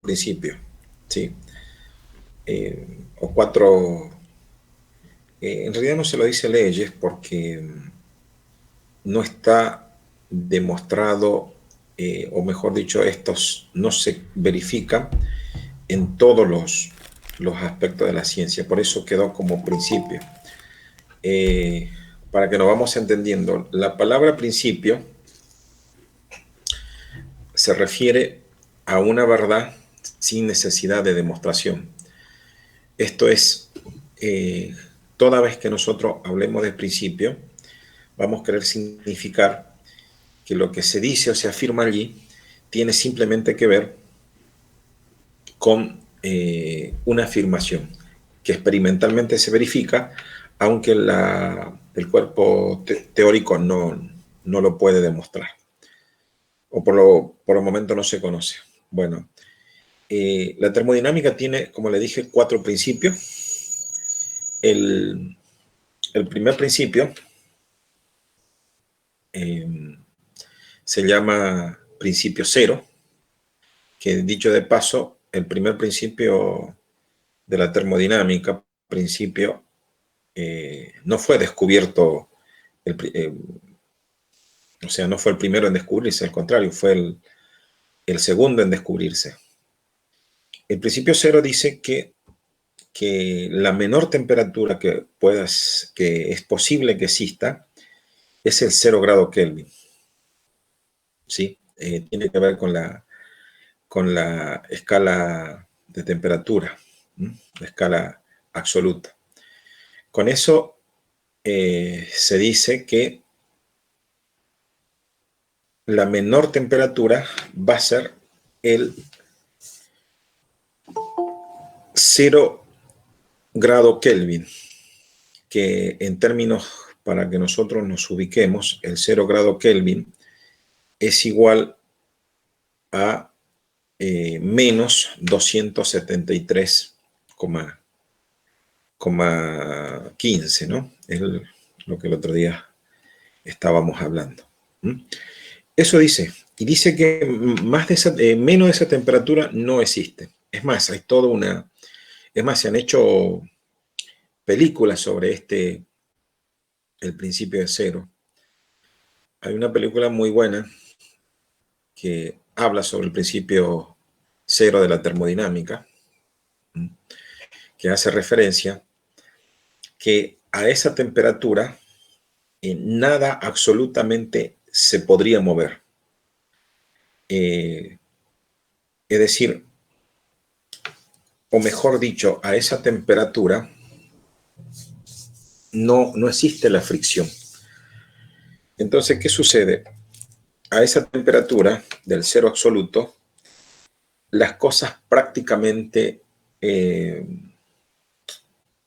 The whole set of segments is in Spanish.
principios, ¿sí? O cuatro, en realidad no se lo dice leyes porque no está demostrado, o mejor dicho, estos no se verifican en todos los aspectos de la ciencia, por eso quedó como principio. Para que nos vamos entendiendo, la palabra principio se refiere a una verdad sin necesidad de demostración. Esto es, toda vez que nosotros hablemos de principio, vamos a querer significar que lo que se dice o se afirma allí tiene simplemente que ver con una afirmación que experimentalmente se verifica, aunque el cuerpo teórico no lo puede demostrar, o por el momento no se conoce. Bueno, la termodinámica tiene, como le dije, cuatro principios. El primer principio se llama principio cero, que dicho de paso, el primer principio de la termodinámica, principio, no fue descubierto, o sea, no fue el primero en descubrirse, al contrario, fue el segundo en descubrirse. El principio cero dice que la menor temperatura que es posible que exista es el 0 grado Kelvin. ¿Sí? Tiene que ver con la escala de temperatura, la escala absoluta. Con eso se dice que la menor temperatura va a ser el 0 grado Kelvin, que en términos para que nosotros nos ubiquemos, el 0 grado Kelvin es igual a menos 273,15, ¿no? Es lo que el otro día estábamos hablando. Eso dice, y dice que menos de esa temperatura no existe. Es más, hay toda una... Es más, se han hecho películas sobre el principio de cero. Hay una película muy buena que habla sobre el principio cero de la termodinámica, que hace referencia que a esa temperatura nada absolutamente se podría mover. Es decir, o mejor dicho, a esa temperatura no existe la fricción. Entonces, ¿qué sucede? A esa temperatura del cero absoluto, las cosas prácticamente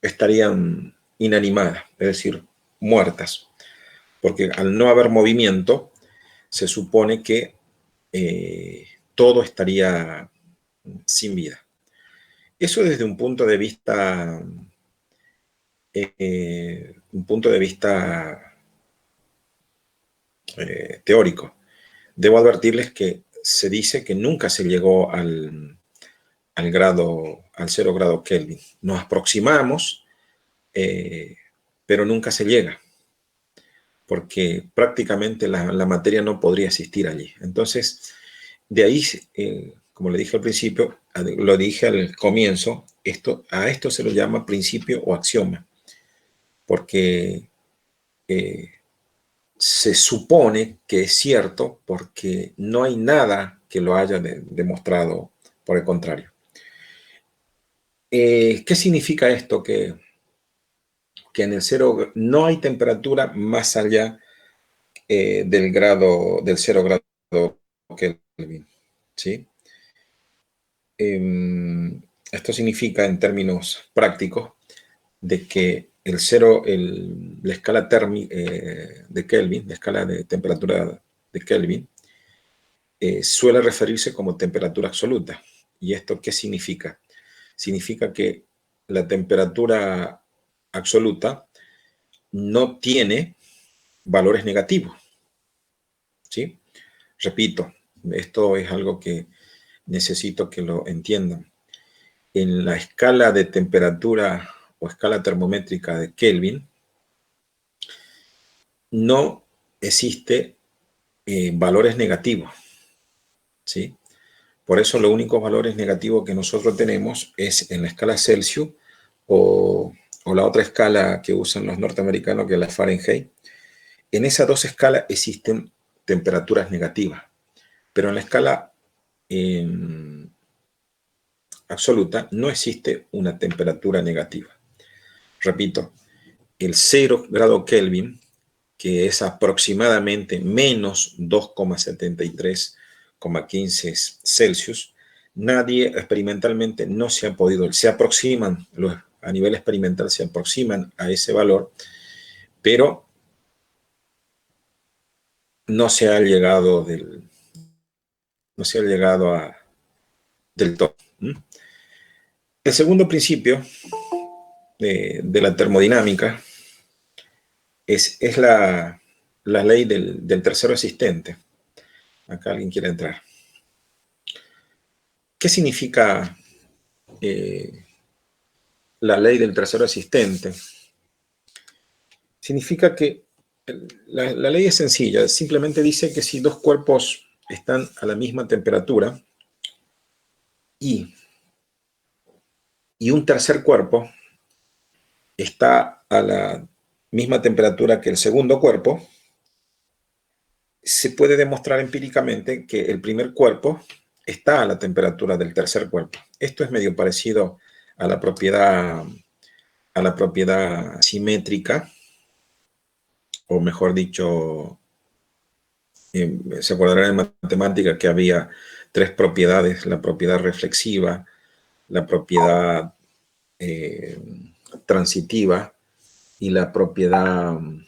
estarían inanimadas, es decir, muertas, porque al no haber movimiento, se supone que todo estaría sin vida. Eso desde un punto de vista, teórico. Debo advertirles que se dice que nunca se llegó al 0 grado Kelvin. Nos aproximamos, pero nunca se llega, porque prácticamente la materia no podría existir allí. Entonces, de ahí, como le dije al principio, lo dije al comienzo, a esto se lo llama principio o axioma, porque se supone que es cierto porque no hay nada que lo haya demostrado por el contrario. ¿Qué significa esto? Que en el cero no hay temperatura más allá del 0 grado Kelvin, ¿sí? Esto significa en términos prácticos de que la escala térmica de Kelvin, la escala de temperatura de Kelvin, suele referirse como temperatura absoluta. ¿Y esto qué significa? Significa que la temperatura absoluta no tiene valores negativos, ¿sí? Repito, esto es algo que necesito que lo entiendan. En la escala de temperatura o escala termométrica de Kelvin, no existe valores negativos, ¿sí? Por eso los únicos valores negativos que nosotros tenemos es en la escala Celsius o la otra escala que usan los norteamericanos, que es la Fahrenheit. En esas dos escalas existen temperaturas negativas, pero en la escala absoluta no existe una temperatura negativa. Repito, el 0 grado Kelvin, que es aproximadamente menos 2,73,15 Celsius, nadie experimentalmente no se ha podido, se aproximan, a nivel experimental se aproximan a ese valor, pero no se ha llegado del todo. El segundo principio de la termodinámica es la ley del tercero existente. Acá alguien quiere entrar. ¿Qué significa la ley del tercero existente? Significa que la ley es sencilla, simplemente dice que si dos cuerpos están a la misma temperatura y un tercer cuerpo está a la misma temperatura que el segundo cuerpo, se puede demostrar empíricamente que el primer cuerpo está a la temperatura del tercer cuerpo. Esto es medio parecido a la propiedad simétrica, o mejor dicho, se acordarán en matemática que había tres propiedades: la propiedad reflexiva, la propiedad transitiva y la propiedad, me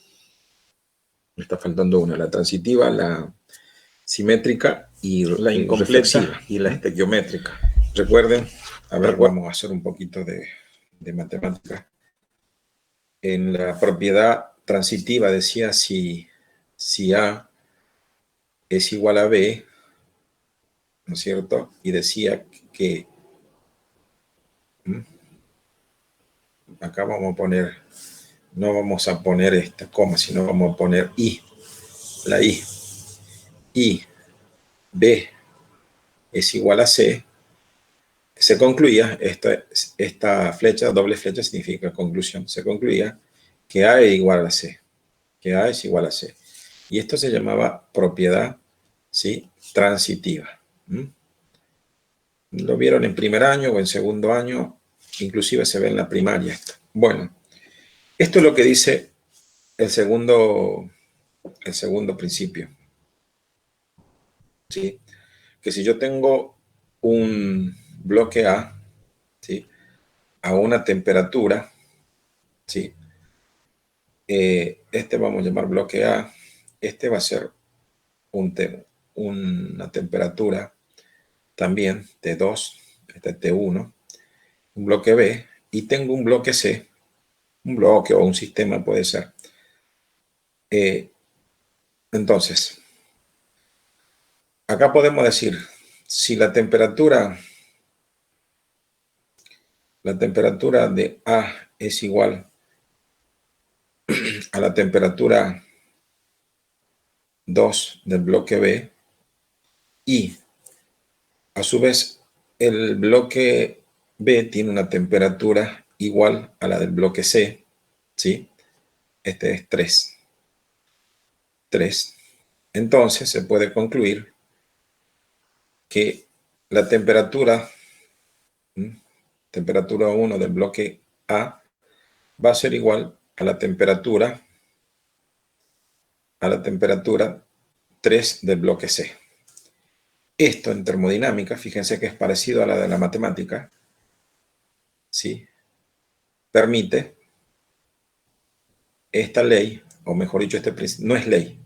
está faltando una, la transitiva, la simétrica y la incompleta y la estequiométrica. Recuerden, a ver, vamos a hacer un poquito de matemática. En la propiedad transitiva decía si A es igual a B, ¿no es cierto? Y decía que acá vamos a poner, no vamos a poner esta coma, sino vamos a poner I, la I. Y B es igual a C, se concluía, esta flecha, doble flecha significa conclusión, se concluía que A es igual a C, que A es igual a C. Y esto se llamaba propiedad, ¿sí?, transitiva. Lo vieron en primer año o en segundo año, inclusive se ve en la primaria esto. Bueno, esto es lo que dice el segundo principio, ¿sí? Que si yo tengo un bloque A, ¿sí?, a una temperatura, ¿sí?, este vamos a llamar bloque A, este va a ser una temperatura también T2, este es T1, un bloque B, y tengo un bloque C, un bloque o un sistema puede ser. Entonces, acá podemos decir, si la temperatura de A es igual a la temperatura 2 del bloque B, y a su vez el bloque B tiene una temperatura igual a la del bloque C, ¿sí? Este es 3. Entonces se puede concluir que la temperatura 1 del bloque A va a ser igual a la temperatura 3 del bloque C. Esto en termodinámica, fíjense que es parecido a la de la matemática, ¿sí?, permite esta ley, o mejor dicho, este principio, no es ley,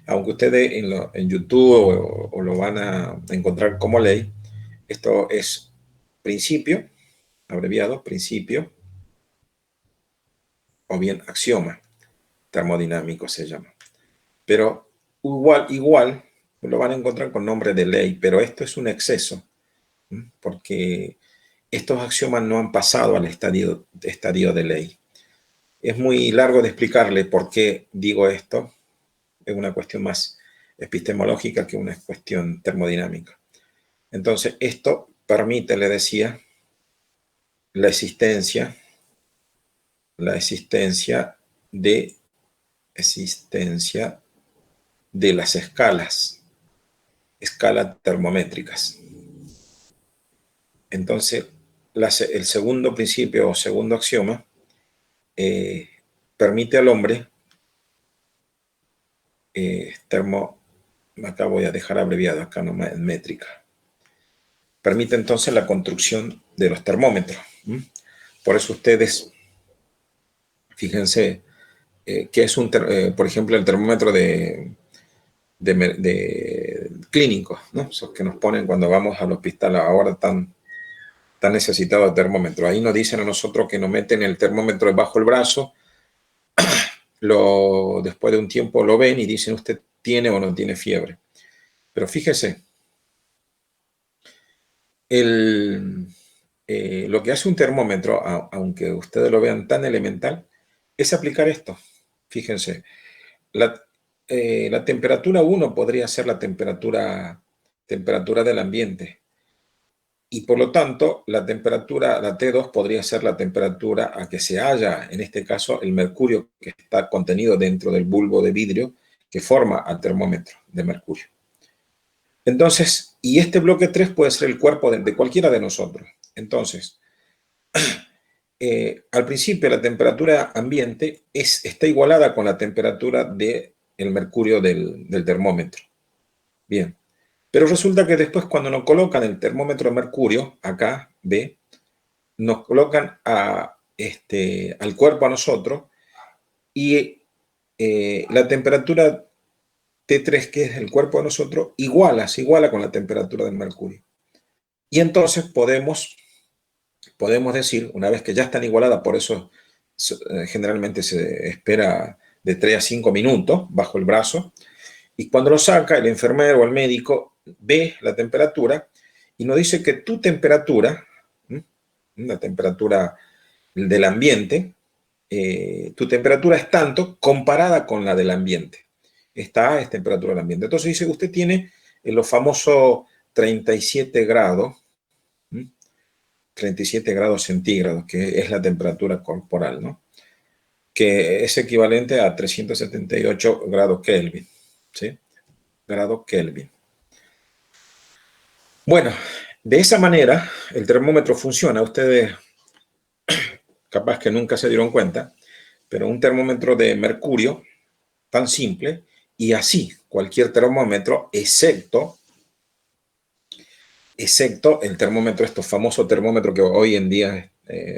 aunque ustedes en YouTube o lo van a encontrar como ley, esto es principio, abreviado, principio, o bien axioma termodinámico se llama. Pero igual lo van a encontrar con nombre de ley, pero esto es un exceso. porque estos axiomas no han pasado al estadio de ley. Es muy largo de explicarle por qué digo esto. Es una cuestión más epistemológica que una cuestión termodinámica. Entonces, esto permite, le decía, la existencia de las escalas termométricas. Entonces, el segundo principio o segundo axioma permite al hombre acá voy a dejar abreviado, acá no en métrica. Permite entonces la construcción de los termómetros. Por eso ustedes, fíjense, que es por ejemplo, el termómetro de clínicos, ¿no? Esos que nos ponen cuando vamos al hospital ahora tan necesitado de termómetro. Ahí nos dicen a nosotros que nos meten el termómetro debajo del brazo, después de un tiempo lo ven y dicen usted tiene o no tiene fiebre. Pero fíjese, lo que hace un termómetro, aunque ustedes lo vean tan elemental, es aplicar esto. Fíjense, la temperatura 1 podría ser la temperatura del ambiente. Y por lo tanto, la T2 podría ser la temperatura a que se halla, en este caso, el mercurio que está contenido dentro del bulbo de vidrio que forma al termómetro de mercurio. Entonces, y este bloque 3 puede ser el cuerpo de cualquiera de nosotros. Entonces, al principio la temperatura ambiente está igualada con la temperatura del mercurio del termómetro. Bien. Pero resulta que después cuando nos colocan el termómetro de mercurio, acá, ve, nos colocan al cuerpo a nosotros y la temperatura T3, que es el cuerpo de nosotros, se iguala con la temperatura del mercurio. Y entonces podemos decir, una vez que ya están igualadas, por eso generalmente se espera de 3 a 5 minutos bajo el brazo, y cuando lo saca, el enfermero o el médico ve la temperatura y nos dice que tu temperatura, la temperatura del ambiente, tu temperatura es tanto comparada con la del ambiente. Esta A es temperatura del ambiente. Entonces dice que usted tiene los famosos 37 grados, 37 grados centígrados, que es la temperatura corporal, ¿no? Que es equivalente a 378 grados Kelvin, ¿sí? Grados Kelvin. Bueno, de esa manera el termómetro funciona. Ustedes capaz que nunca se dieron cuenta, pero un termómetro de mercurio tan simple y así cualquier termómetro, excepto el termómetro, estos famosos termómetros que hoy en día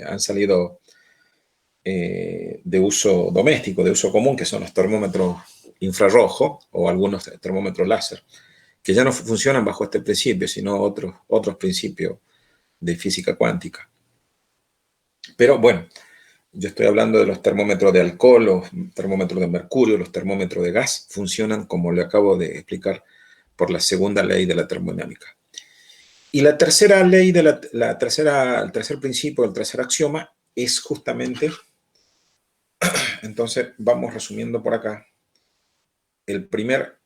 han salido de uso doméstico, de uso común, que son los termómetros infrarrojos o algunos termómetros láser, que ya no funcionan bajo este principio, sino otros principios de física cuántica. Pero bueno, yo estoy hablando de los termómetros de alcohol, los termómetros de mercurio, los termómetros de gas, funcionan como le acabo de explicar por la segunda ley de la termodinámica. Y la tercera ley, el tercer principio, el tercer axioma, es justamente, entonces vamos resumiendo por acá, el primer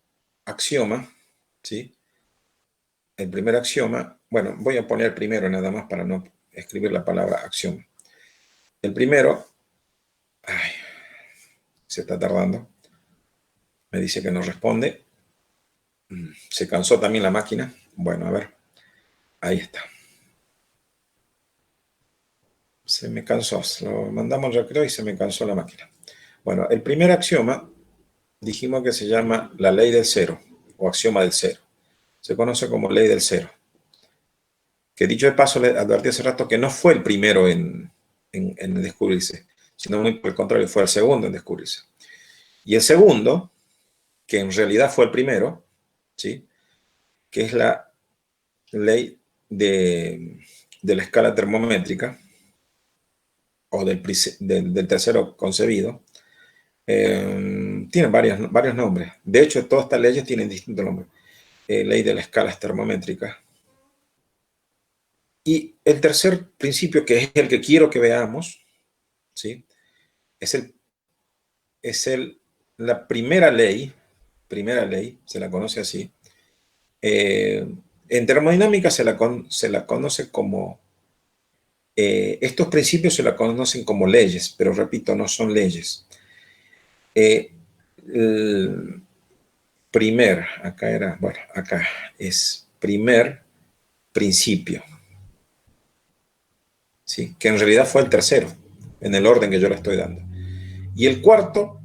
axioma, ¿sí? El primer axioma, bueno, voy a poner primero nada más para no escribir la palabra axioma. El primero, se está tardando, me dice que no responde, se cansó también la máquina, bueno, a ver, ahí está. Se me cansó, lo mandamos yo creo y se me cansó la máquina. Bueno, el primer axioma dijimos que se llama la ley del cero o axioma del cero. Se conoce como ley del cero. Que dicho de paso, le advertí hace rato que no fue el primero en descubrirse, sino muy por el contrario, fue el segundo en descubrirse. Y el segundo, que en realidad fue el primero, ¿sí? Que es la ley de la escala termométrica, o del tercero concebido, tienen varios nombres. De hecho, todas estas leyes tienen distintos nombres. Ley de las escalas termométricas. Y el tercer principio, que es el que quiero que veamos, ¿sí? La primera ley, se la conoce así. En termodinámica se la conoce como, estos principios se la conocen como leyes, pero repito, no son leyes. El acá es primer principio, ¿sí? Que en realidad fue el tercero, en el orden que yo le estoy dando. Y el cuarto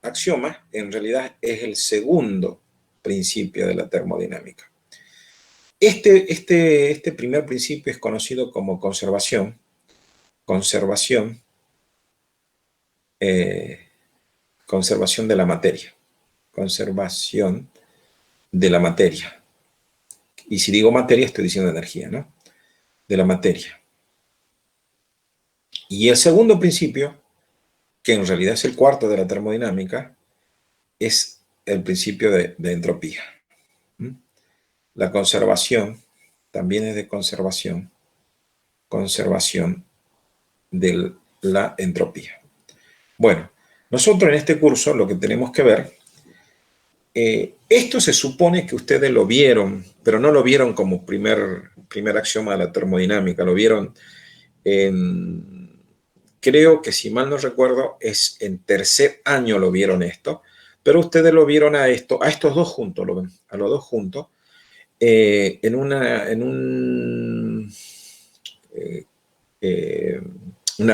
axioma, en realidad, es el segundo principio de la termodinámica. Este primer principio es conocido como conservación, conservación de la materia, conservación de la materia. Y si digo materia, estoy diciendo energía, ¿no? De la materia. Y el segundo principio, que en realidad es el cuarto de la termodinámica, es el principio de entropía. La conservación también es de conservación de la entropía. Bueno, nosotros en este curso lo que tenemos que ver, esto se supone que ustedes lo vieron, pero no lo vieron como primer axioma de la termodinámica, lo vieron creo que si mal no recuerdo, es en tercer año lo vieron esto, pero ustedes lo vieron a estos dos juntos, lo ven, a los dos juntos, en una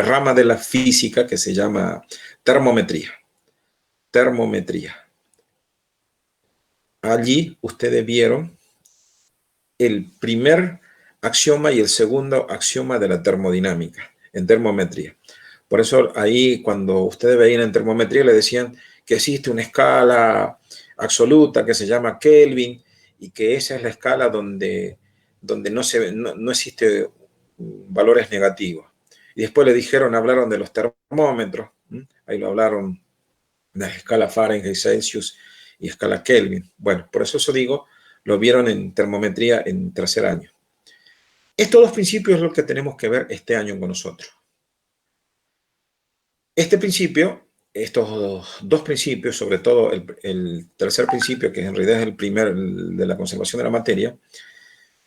rama de la física que se llama termometría. Allí ustedes vieron el primer axioma y el segundo axioma de la termodinámica en termometría. Por eso ahí cuando ustedes veían en termometría le decían que existe una escala absoluta que se llama Kelvin y que esa es la escala donde no existe valores negativos. Y después le hablaron de los termómetros, ahí lo hablaron de la escala Fahrenheit, Celsius y escala Kelvin. Bueno, por eso digo, lo vieron en termometría en tercer año. Estos dos principios es lo que tenemos que ver este año con nosotros. Este principio, estos dos principios, sobre todo el tercer principio, que en realidad es el primer de la conservación de la materia,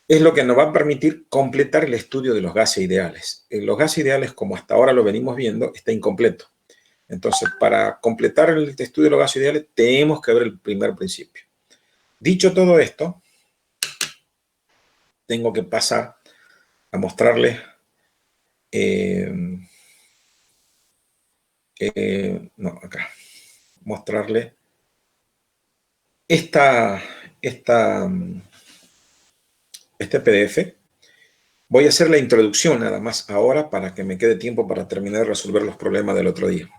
es lo que nos va a permitir completar el estudio de los gases ideales. Los gases ideales, como hasta ahora lo venimos viendo, está incompleto. Entonces, para completar el estudio de los gases ideales, tenemos que ver el primer principio. Dicho todo esto, tengo que pasar a mostrarles mostrarles este PDF. Voy a hacer la introducción nada más ahora para que me quede tiempo para terminar de resolver los problemas del otro día.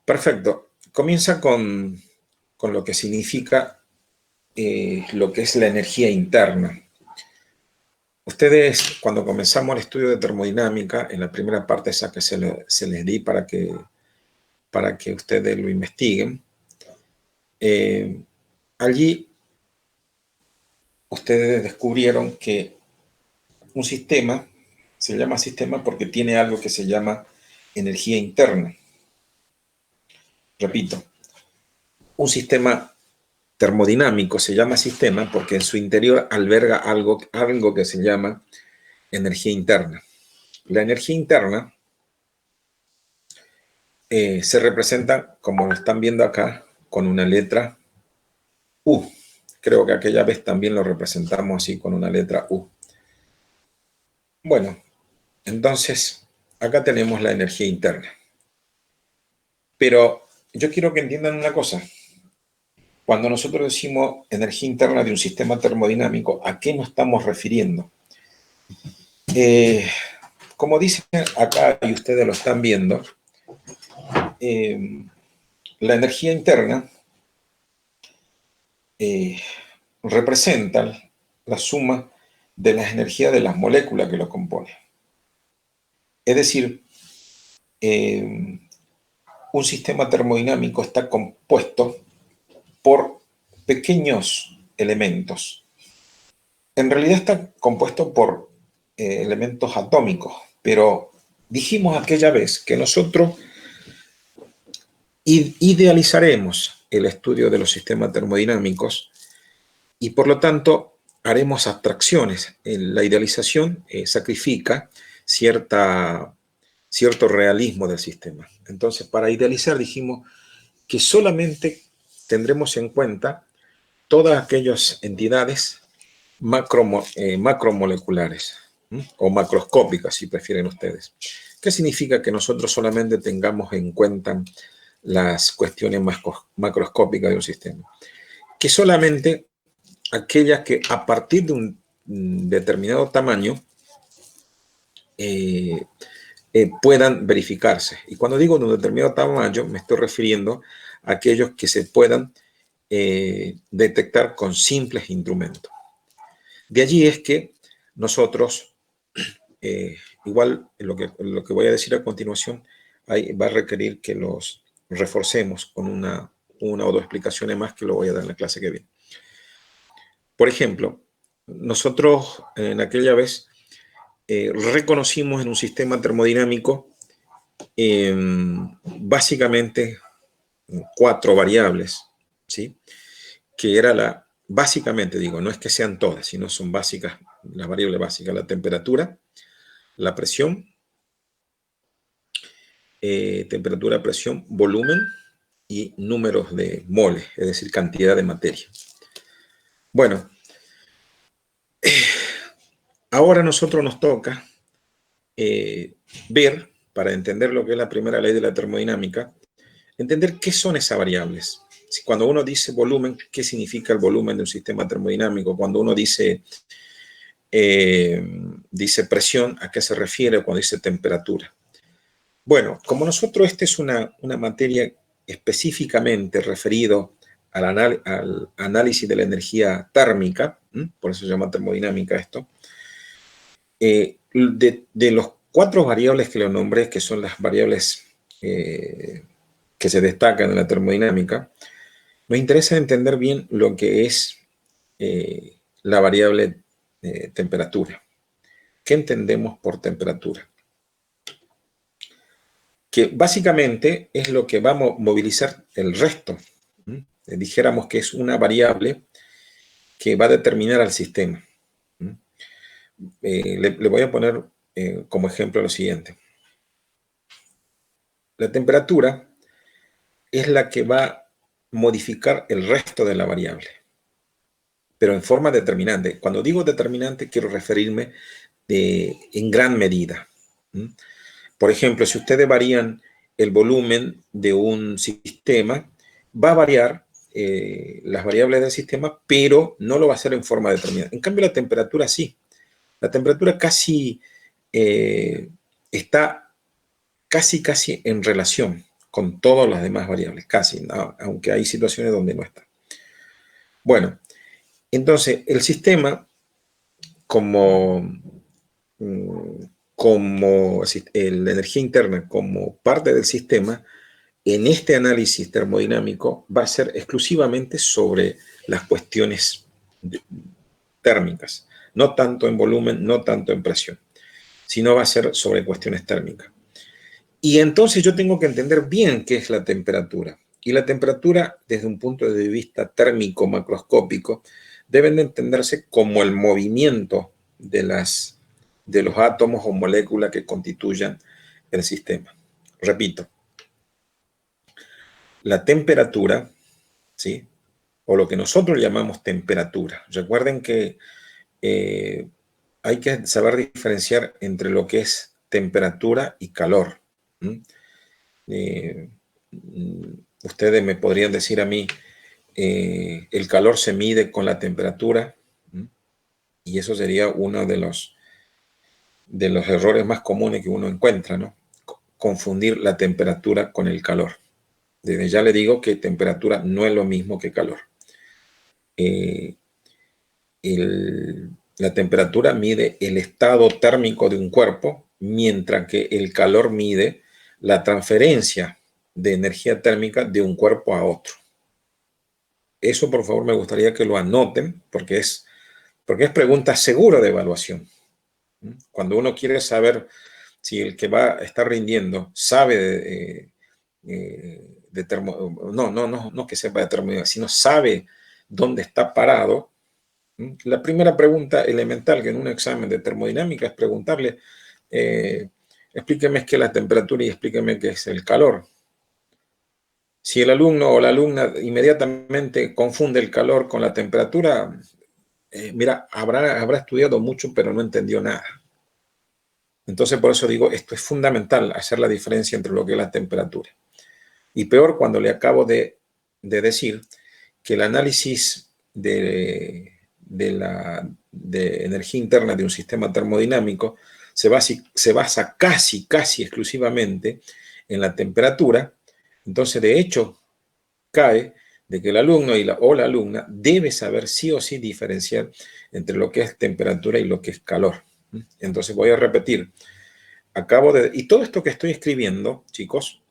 Perfecto. Comienza con lo que significa lo que es la energía interna. Ustedes, cuando comenzamos el estudio de termodinámica, en la primera parte esa que se les di para que ustedes lo investiguen, allí ustedes descubrieron que un sistema se llama sistema porque tiene algo que se llama energía interna. Repito, un sistema termodinámico se llama sistema porque en su interior alberga algo que se llama energía interna. La energía interna se representa, como lo están viendo acá, con una letra U. Creo que aquella vez también lo representamos así, con una letra U. Bueno, entonces, acá tenemos la energía interna. Pero yo quiero que entiendan una cosa. Cuando nosotros decimos energía interna de un sistema termodinámico, ¿a qué nos estamos refiriendo? Como dicen acá, y ustedes lo están viendo, la energía interna representa la suma de las energías de las moléculas que lo componen. Es decir, un sistema termodinámico está compuesto por pequeños elementos. En realidad está compuesto por elementos atómicos, pero dijimos aquella vez que nosotros idealizaremos el estudio de los sistemas termodinámicos y por lo tanto haremos abstracciones. La idealización sacrifica cierto realismo del sistema. Entonces, para idealizar dijimos que solamente tendremos en cuenta todas aquellas entidades macromoleculares, o macroscópicas, si prefieren ustedes. ¿Qué significa que nosotros solamente tengamos en cuenta las cuestiones macroscópicas de un sistema? Que solamente aquellas que a partir de un determinado tamaño puedan verificarse. Y cuando digo de un determinado tamaño, me estoy refiriendo a aquellos que se puedan detectar con simples instrumentos. De allí es que nosotros, igual lo que voy a decir a continuación, va a requerir que los reforcemos con una o dos explicaciones más que lo voy a dar en la clase que viene. Por ejemplo, nosotros en aquella vez reconocimos en un sistema termodinámico básicamente 4 variables, ¿sí? Que era básicamente digo, no es que sean todas, sino son básicas, las variables básicas: la temperatura, la presión, temperatura, presión, volumen y números de moles, es decir, cantidad de materia. Bueno, ahora a nosotros nos toca ver, para entender lo que es la primera ley de la termodinámica, entender qué son esas variables. Cuando uno dice volumen, ¿qué significa el volumen de un sistema termodinámico? Cuando uno dice presión, ¿a qué se refiere? Cuando dice temperatura. Bueno, como nosotros esta es una materia específicamente referido al análisis de la energía térmica, por eso se llama termodinámica esto, de los 4 variables que le nombré, que son las variables que se destacan en la termodinámica, nos interesa entender bien lo que es la variable temperatura. ¿Qué entendemos por temperatura? Que básicamente es lo que va a movilizar el resto. Dijéramos que es una variable que va a determinar al sistema. Le voy a poner como ejemplo lo siguiente. La temperatura es la que va a modificar el resto de la variable, pero en forma determinante. Cuando digo determinante, quiero referirme en gran medida. Por ejemplo, si ustedes varían el volumen de un sistema, va a variar las variables del sistema, pero no lo va a hacer en forma determinada. En cambio, la temperatura sí. La temperatura casi está casi en relación con todas las demás variables, casi, ¿no? Aunque hay situaciones donde no está. Bueno, entonces el sistema como la energía interna como parte del sistema, en este análisis termodinámico va a ser exclusivamente sobre las cuestiones térmicas, no tanto en volumen, no tanto en presión, sino va a ser sobre cuestiones térmicas. Y entonces yo tengo que entender bien qué es la temperatura. Y la temperatura, desde un punto de vista térmico macroscópico, deben de entenderse como el movimiento de los átomos o moléculas que constituyan el sistema. Repito, la temperatura, ¿sí? O lo que nosotros llamamos temperatura. Recuerden que hay que saber diferenciar entre lo que es temperatura y calor. Ustedes me podrían decir a mí, el calor se mide con la temperatura, y eso sería uno de los errores más comunes que uno encuentra, ¿no? Confundir la temperatura con el calor. Desde ya le digo que temperatura no es lo mismo que calor. La temperatura mide el estado térmico de un cuerpo, mientras que el calor mide la transferencia de energía térmica de un cuerpo a otro. eso por favor me gustaría que lo anoten, porque es pregunta segura de evaluación. Cuando uno quiere saber si el que va a estar rindiendo sabe no que sepa de termodinámica, sino sabe dónde está parado. La primera pregunta elemental que en un examen de termodinámica es preguntarle, explíqueme qué es la temperatura y explíqueme qué es el calor. Si el alumno o la alumna inmediatamente confunde el calor con la temperatura, mira, habrá estudiado mucho, pero no entendió nada. Entonces, por eso digo, esto es fundamental, hacer la diferencia entre lo que es la temperatura. Y peor cuando le acabo de decir que el análisis de energía interna de un sistema termodinámico se basa casi exclusivamente en la temperatura. Entonces, de hecho, cae de que el alumno o la alumna debe saber sí o sí diferenciar entre lo que es temperatura y lo que es calor. Entonces voy a repetir. Y todo esto que estoy escribiendo, chicos,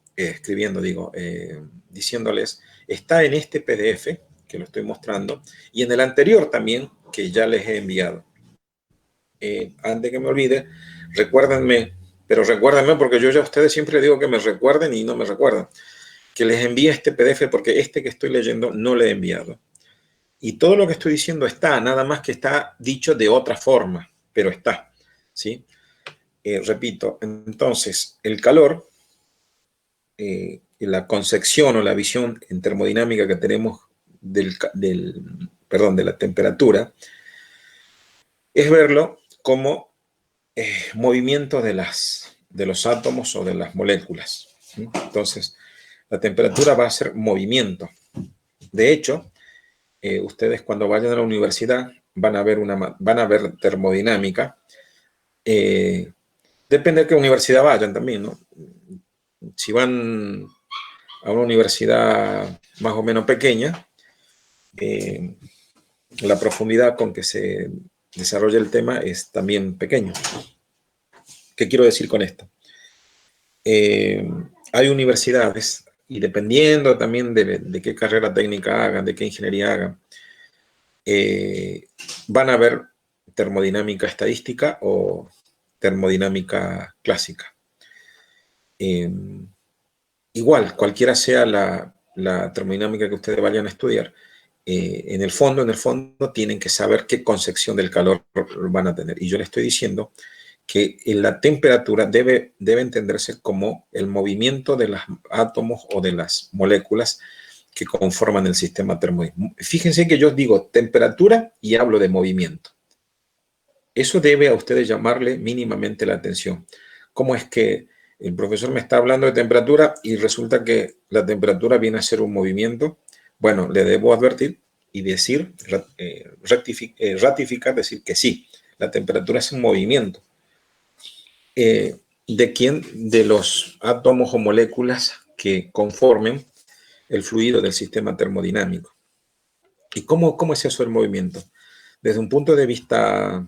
diciéndoles, está en este PDF que lo estoy mostrando y en el anterior también que ya les he enviado. Antes que me olvide, recuérdenme, pero recuérdenme porque yo ya a ustedes siempre digo que me recuerden y no me recuerdan, que les envíe este PDF porque este que estoy leyendo no le he enviado. Y todo lo que estoy diciendo está, nada más que está dicho de otra forma, pero está, ¿sí? Repito, entonces, el calor, la concepción o la visión en termodinámica que tenemos de la temperatura, es verlo como movimiento de los átomos o de las moléculas. ¿Sí? Entonces, la temperatura va a ser movimiento. De hecho, ustedes cuando vayan a la universidad van a ver termodinámica. Depende de qué universidad vayan también, ¿no? Si van a una universidad más o menos pequeña, la profundidad con que se desarrolla el tema es también pequeño. ¿Qué quiero decir con esto? Hay universidades, y dependiendo también de qué carrera técnica hagan, de qué ingeniería hagan, van a ver termodinámica estadística o termodinámica clásica. Igual, cualquiera sea la termodinámica que ustedes vayan a estudiar, en el fondo, tienen que saber qué concepción del calor van a tener. Y yo les estoy diciendo que la temperatura debe entenderse como el movimiento de los átomos o de las moléculas que conforman el sistema termodinámico. Fíjense que yo digo temperatura y hablo de movimiento. Eso debe a ustedes llamarle mínimamente la atención. ¿Cómo es que el profesor me está hablando de temperatura y resulta que la temperatura viene a ser un movimiento? Bueno, le debo advertir y decir, ratificar, decir que sí, la temperatura es un movimiento. ¿De quién? De los átomos o moléculas que conformen el fluido del sistema termodinámico. ¿Y cómo es eso el movimiento? Desde un punto de vista,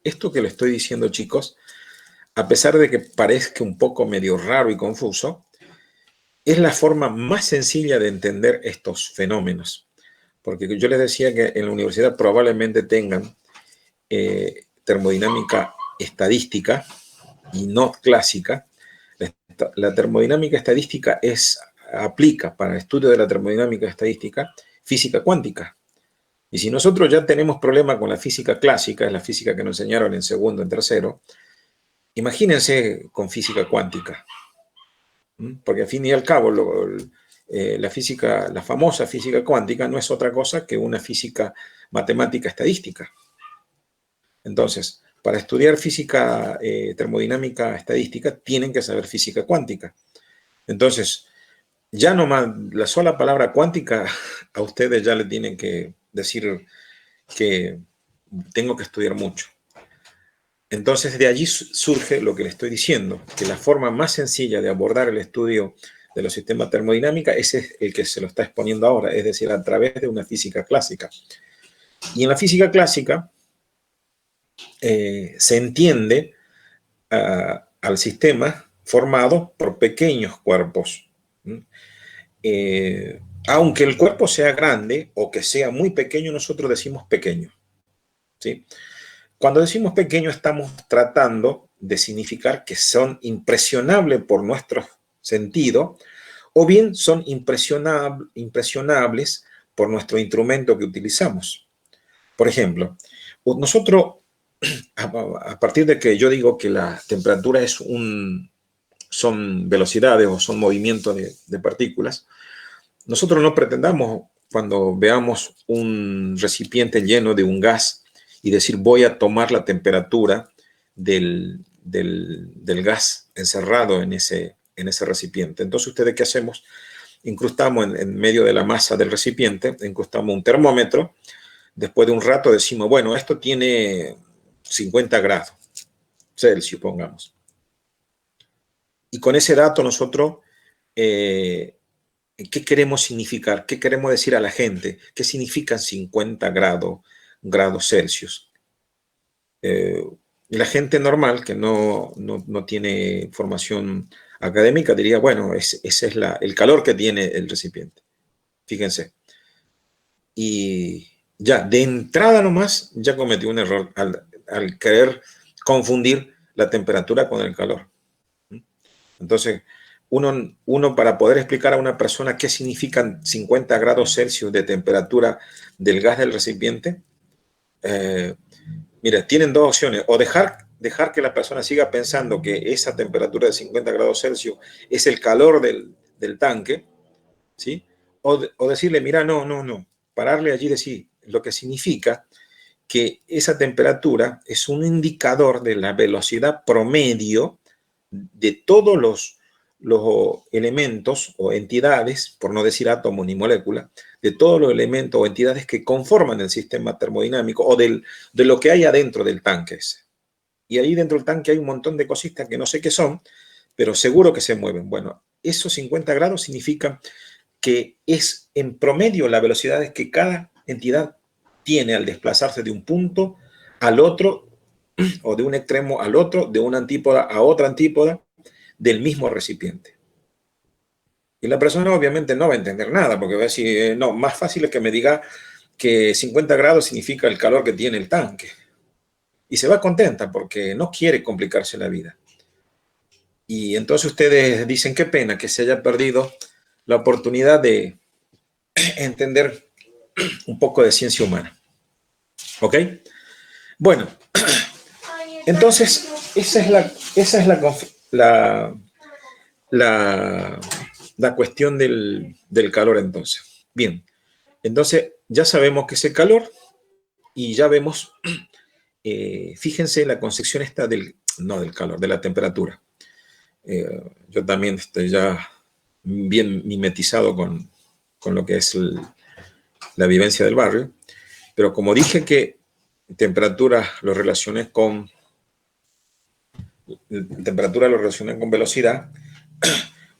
esto que le estoy diciendo, chicos, a pesar de que parezca un poco medio raro y confuso, es la forma más sencilla de entender estos fenómenos. Porque yo les decía que en la universidad probablemente tengan termodinámica estadística y no clásica. La termodinámica estadística aplica para el estudio de la termodinámica estadística física cuántica. Y si nosotros ya tenemos problema con la física clásica, es la física que nos enseñaron en segundo, en tercero, imagínense con física cuántica. Porque al fin y al cabo, la famosa física cuántica no es otra cosa que una física matemática estadística. Entonces, para estudiar física termodinámica estadística, tienen que saber física cuántica. Entonces, ya nomás la sola palabra cuántica, a ustedes ya le tienen que decir que tengo que estudiar mucho. Entonces, de allí surge lo que le estoy diciendo, que la forma más sencilla de abordar el estudio de los sistemas termodinámicos es el que se lo está exponiendo ahora, es decir, a través de una física clásica. Y en la física clásica se entiende al sistema formado por pequeños cuerpos. Aunque el cuerpo sea grande o que sea muy pequeño, nosotros decimos pequeño, ¿sí? Cuando decimos pequeño, estamos tratando de significar que son impresionables por nuestro sentido o bien son impresionables por nuestro instrumento que utilizamos. Por ejemplo, nosotros, a partir de que yo digo que la temperatura son velocidades o son movimientos de partículas, nosotros no pretendamos cuando veamos un recipiente lleno de un gas y decir voy a tomar la temperatura del gas encerrado en ese recipiente. Entonces, ¿ustedes qué hacemos? Incrustamos en medio de la masa del recipiente, incrustamos un termómetro. Después de un rato decimos, bueno, esto tiene 50 grados Celsius, pongamos. Y con ese dato nosotros, ¿qué queremos significar? ¿Qué queremos decir a la gente? ¿Qué significan 50 grados Celsius? La gente normal que no tiene formación académica diría, bueno, ese es el calor que tiene el recipiente. Fíjense. Y ya, de entrada nomás, ya cometí un error al querer confundir la temperatura con el calor. Entonces, uno para poder explicar a una persona qué significan 50 grados Celsius de temperatura del gas del recipiente, mira, tienen dos opciones, o dejar que la persona siga pensando que esa temperatura de 50 grados Celsius es el calor del tanque, ¿sí? O decirle, mira, no, pararle allí y decir lo que significa que esa temperatura es un indicador de la velocidad promedio de todos los elementos o entidades, por no decir átomo ni molécula, de todos los elementos o entidades que conforman el sistema termodinámico o de lo que hay adentro del tanque ese. Y ahí dentro del tanque hay un montón de cositas que no sé qué son, pero seguro que se mueven. Bueno, esos 50 grados significan que es en promedio la velocidad que cada entidad tiene al desplazarse de un punto al otro o de un extremo al otro, de una antípoda a otra antípoda del mismo recipiente. Y la persona obviamente no va a entender nada, porque va a decir, no, más fácil es que me diga que 50 grados significa el calor que tiene el tanque. Y se va contenta porque no quiere complicarse la vida. Y entonces ustedes dicen, qué pena que se haya perdido la oportunidad de entender un poco de ciencia humana. ¿Ok? Bueno, entonces esa es la cuestión del calor entonces. Bien, entonces ya sabemos que es el calor y ya vemos, fíjense la concepción esta no del calor, de la temperatura. Yo también estoy ya bien mimetizado con lo que es la vivencia del barrio, pero como dije que temperatura lo relacioné con velocidad,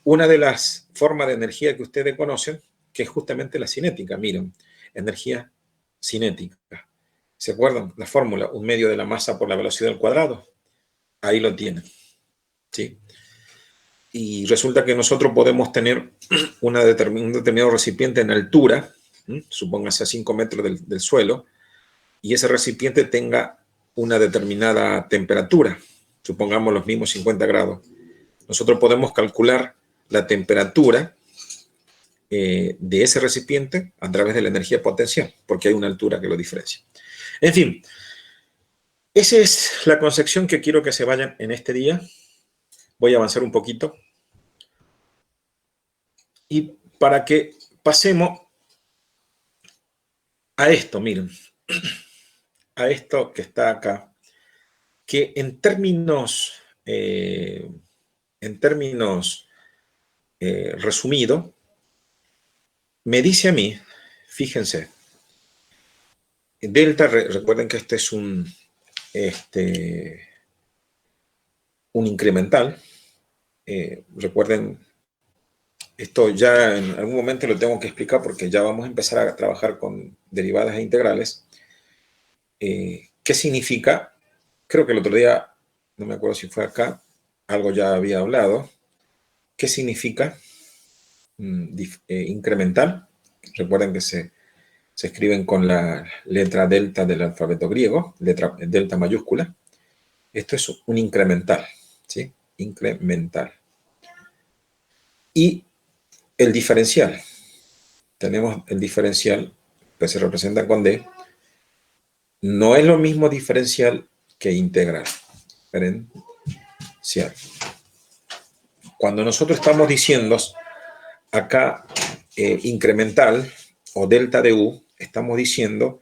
una de las formas de energía que ustedes conocen, que es justamente la cinética, miren, energía cinética. ¿Se acuerdan? La fórmula, un medio de la masa por la velocidad al cuadrado. Ahí lo tienen, ¿sí? Y resulta que nosotros podemos tener un determinado recipiente en altura, supóngase a 5 metros del suelo, y ese recipiente tenga una determinada temperatura, supongamos los mismos 50 grados. Nosotros podemos calcular la temperatura de ese recipiente a través de la energía potencial, porque hay una altura que lo diferencia. En fin, esa es la concepción que quiero que se vayan en este día. Voy a avanzar un poquito. Y para que pasemos a esto, miren, a esto que está acá, que en términos resumidos, me dice a mí, fíjense, delta, recuerden que este es un incremental. Recuerden, esto ya en algún momento lo tengo que explicar porque ya vamos a empezar a trabajar con derivadas e integrales. ¿Qué significa? Creo que el otro día, no me acuerdo si fue acá, algo ya había hablado. ¿Qué significa incremental? Recuerden que se escriben con la letra delta del alfabeto griego, letra delta mayúscula. Esto es un incremental, ¿sí? Incremental. Y el diferencial. Tenemos el diferencial que se representa con D. No es lo mismo diferencial que integral. Diferencial. Cuando nosotros estamos diciendo acá incremental o delta de U, estamos diciendo,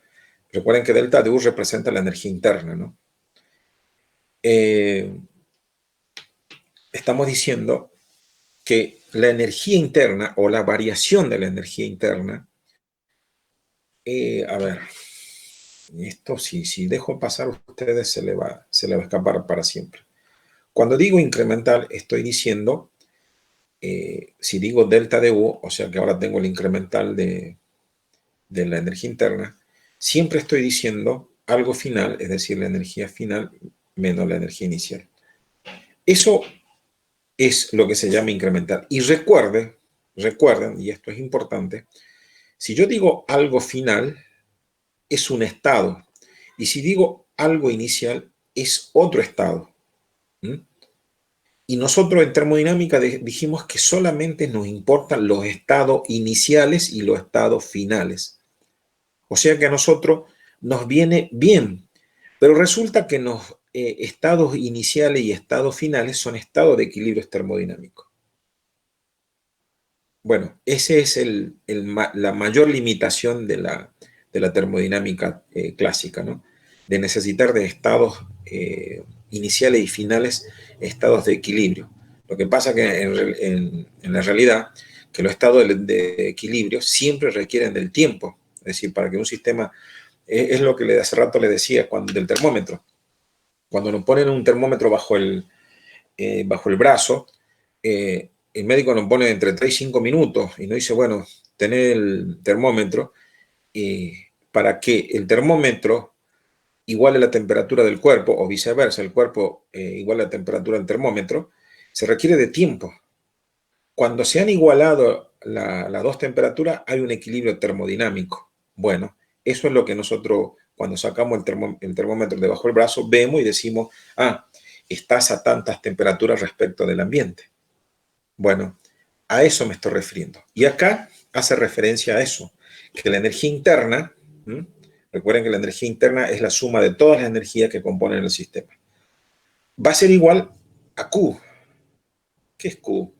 recuerden que delta de U representa la energía interna, ¿no? Estamos diciendo que la energía interna o la variación de la energía interna, a ver, esto si dejo pasar a ustedes se le va a escapar para siempre. Cuando digo incremental, estoy diciendo, si digo delta de U, o sea que ahora tengo el incremental de la energía interna, siempre estoy diciendo algo final, es decir, la energía final menos la energía inicial. Eso es lo que se llama incremental. Y recuerden, y esto es importante, si yo digo algo final, es un estado. Y si digo algo inicial, es otro estado. ¿Mm? Y nosotros en termodinámica dijimos que solamente nos importan los estados iniciales y los estados finales. O sea que a nosotros nos viene bien, pero resulta que los estados iniciales y estados finales son estados de equilibrio termodinámico. Bueno, esa es la mayor limitación de la termodinámica clásica, ¿no? De necesitar de estados iniciales y finales, estados de equilibrio. Lo que pasa que en la realidad, que los estados de equilibrio siempre requieren del tiempo. Es decir, para que un sistema, es lo que hace rato le decía del termómetro. Cuando nos ponen un termómetro bajo el brazo, el médico nos pone entre 3 y 5 minutos y nos dice, bueno, tener el termómetro para que el termómetro iguale la temperatura del cuerpo o viceversa, el cuerpo iguale la temperatura del termómetro, se requiere de tiempo. Cuando se han igualado las dos temperaturas, hay un equilibrio termodinámico. Bueno, eso es lo que nosotros, cuando sacamos el termómetro debajo del brazo, vemos y decimos, estás a tantas temperaturas respecto del ambiente. Bueno, a eso me estoy refiriendo. Y acá hace referencia a eso, que la energía interna, recuerden que la energía interna es la suma de todas las energías que componen el sistema, va a ser igual a Q. ¿Qué es Q?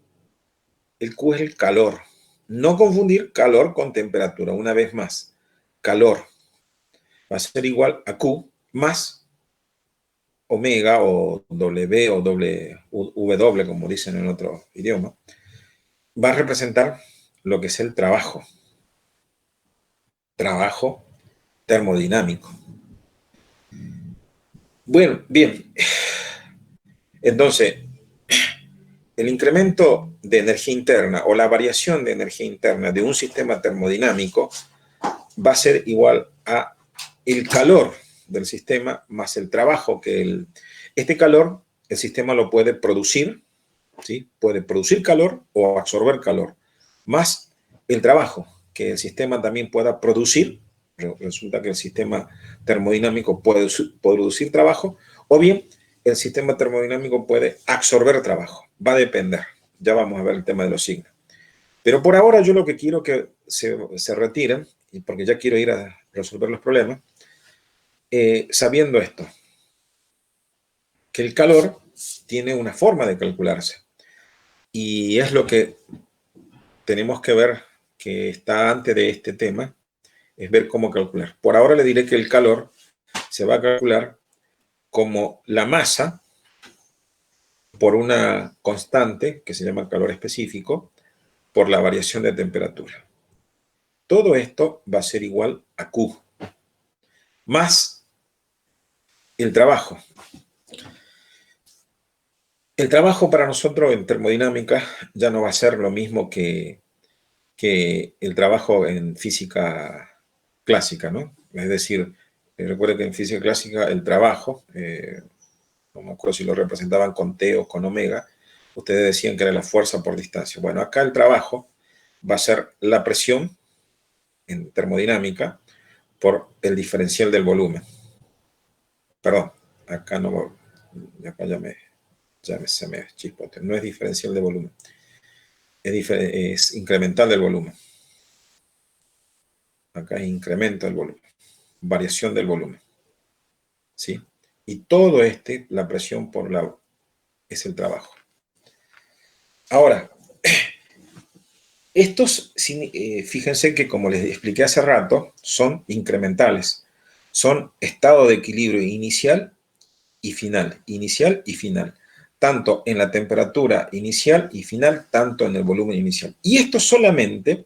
El Q es el calor. No confundir calor con temperatura. Una vez más, calor va a ser igual a Q más omega o W o W, como dicen en otro idioma. Va a representar lo que es el trabajo. Trabajo termodinámico. Bueno, bien. Entonces, el incremento de energía interna o la variación de energía interna de un sistema termodinámico va a ser igual a el calor del sistema más el trabajo que este calor el sistema lo puede producir, ¿sí? Puede producir calor o absorber calor, más el trabajo que el sistema también pueda producir. Resulta que el sistema termodinámico puede producir trabajo, o bien el sistema termodinámico puede absorber trabajo. Va a depender. Ya vamos a ver el tema de los signos. Pero por ahora yo lo que quiero que se retiren, porque ya quiero ir a resolver los problemas, sabiendo esto, que el calor tiene una forma de calcularse. Y es lo que tenemos que ver, que está antes de este tema, es ver cómo calcular. Por ahora le diré que el calor se va a calcular como la masa por una constante que se llama calor específico por la variación de temperatura. Todo esto va a ser igual a Q más el trabajo. El trabajo para nosotros en termodinámica ya no va a ser lo mismo que el trabajo en física clásica, ¿no? Es decir, recuerden que en física clásica el trabajo, no me acuerdo si lo representaban con T o con omega, ustedes decían que era la fuerza por distancia. Bueno, acá el trabajo va a ser la presión en termodinámica por el diferencial del volumen. Perdón, acá no, acá se me chispote. No es diferencial de volumen, es incremental del volumen. Acá es incremento del volumen, variación del volumen, ¿sí? Y todo la presión por la, es el trabajo. Ahora, estos, fíjense que como les expliqué hace rato, son incrementales. Son estado de equilibrio inicial y final. Tanto en la temperatura inicial y final, tanto en el volumen inicial. Y esto solamente,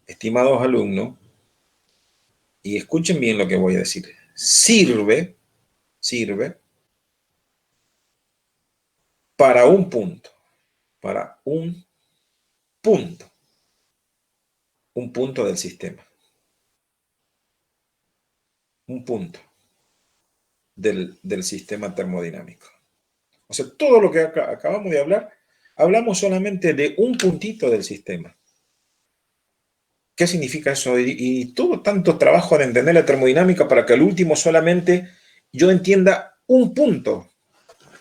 estimados alumnos, y escuchen bien lo que voy a decir, sirve para un punto, un punto del sistema, un punto del sistema termodinámico. O sea, todo lo que acabamos de hablar, hablamos solamente de un puntito del sistema. ¿Qué significa eso? Y todo tanto trabajo de entender la termodinámica para que al último solamente yo entienda un punto.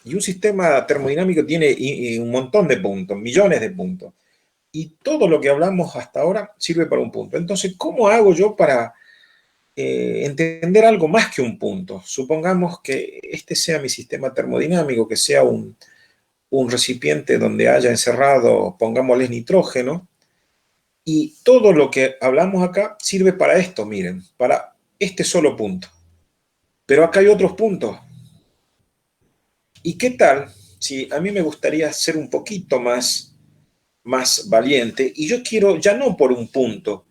Y un sistema termodinámico tiene un montón de puntos, millones de puntos. Y todo lo que hablamos hasta ahora sirve para un punto. Entonces, ¿cómo hago yo para entender algo más que un punto? Supongamos que este sea mi sistema termodinámico, que sea un recipiente donde haya encerrado, pongámosle nitrógeno, y todo lo que hablamos acá sirve para esto, miren, para este solo punto. Pero acá hay otros puntos. ¿Y qué tal si a mí me gustaría ser un poquito más valiente y yo quiero, ya no por un punto,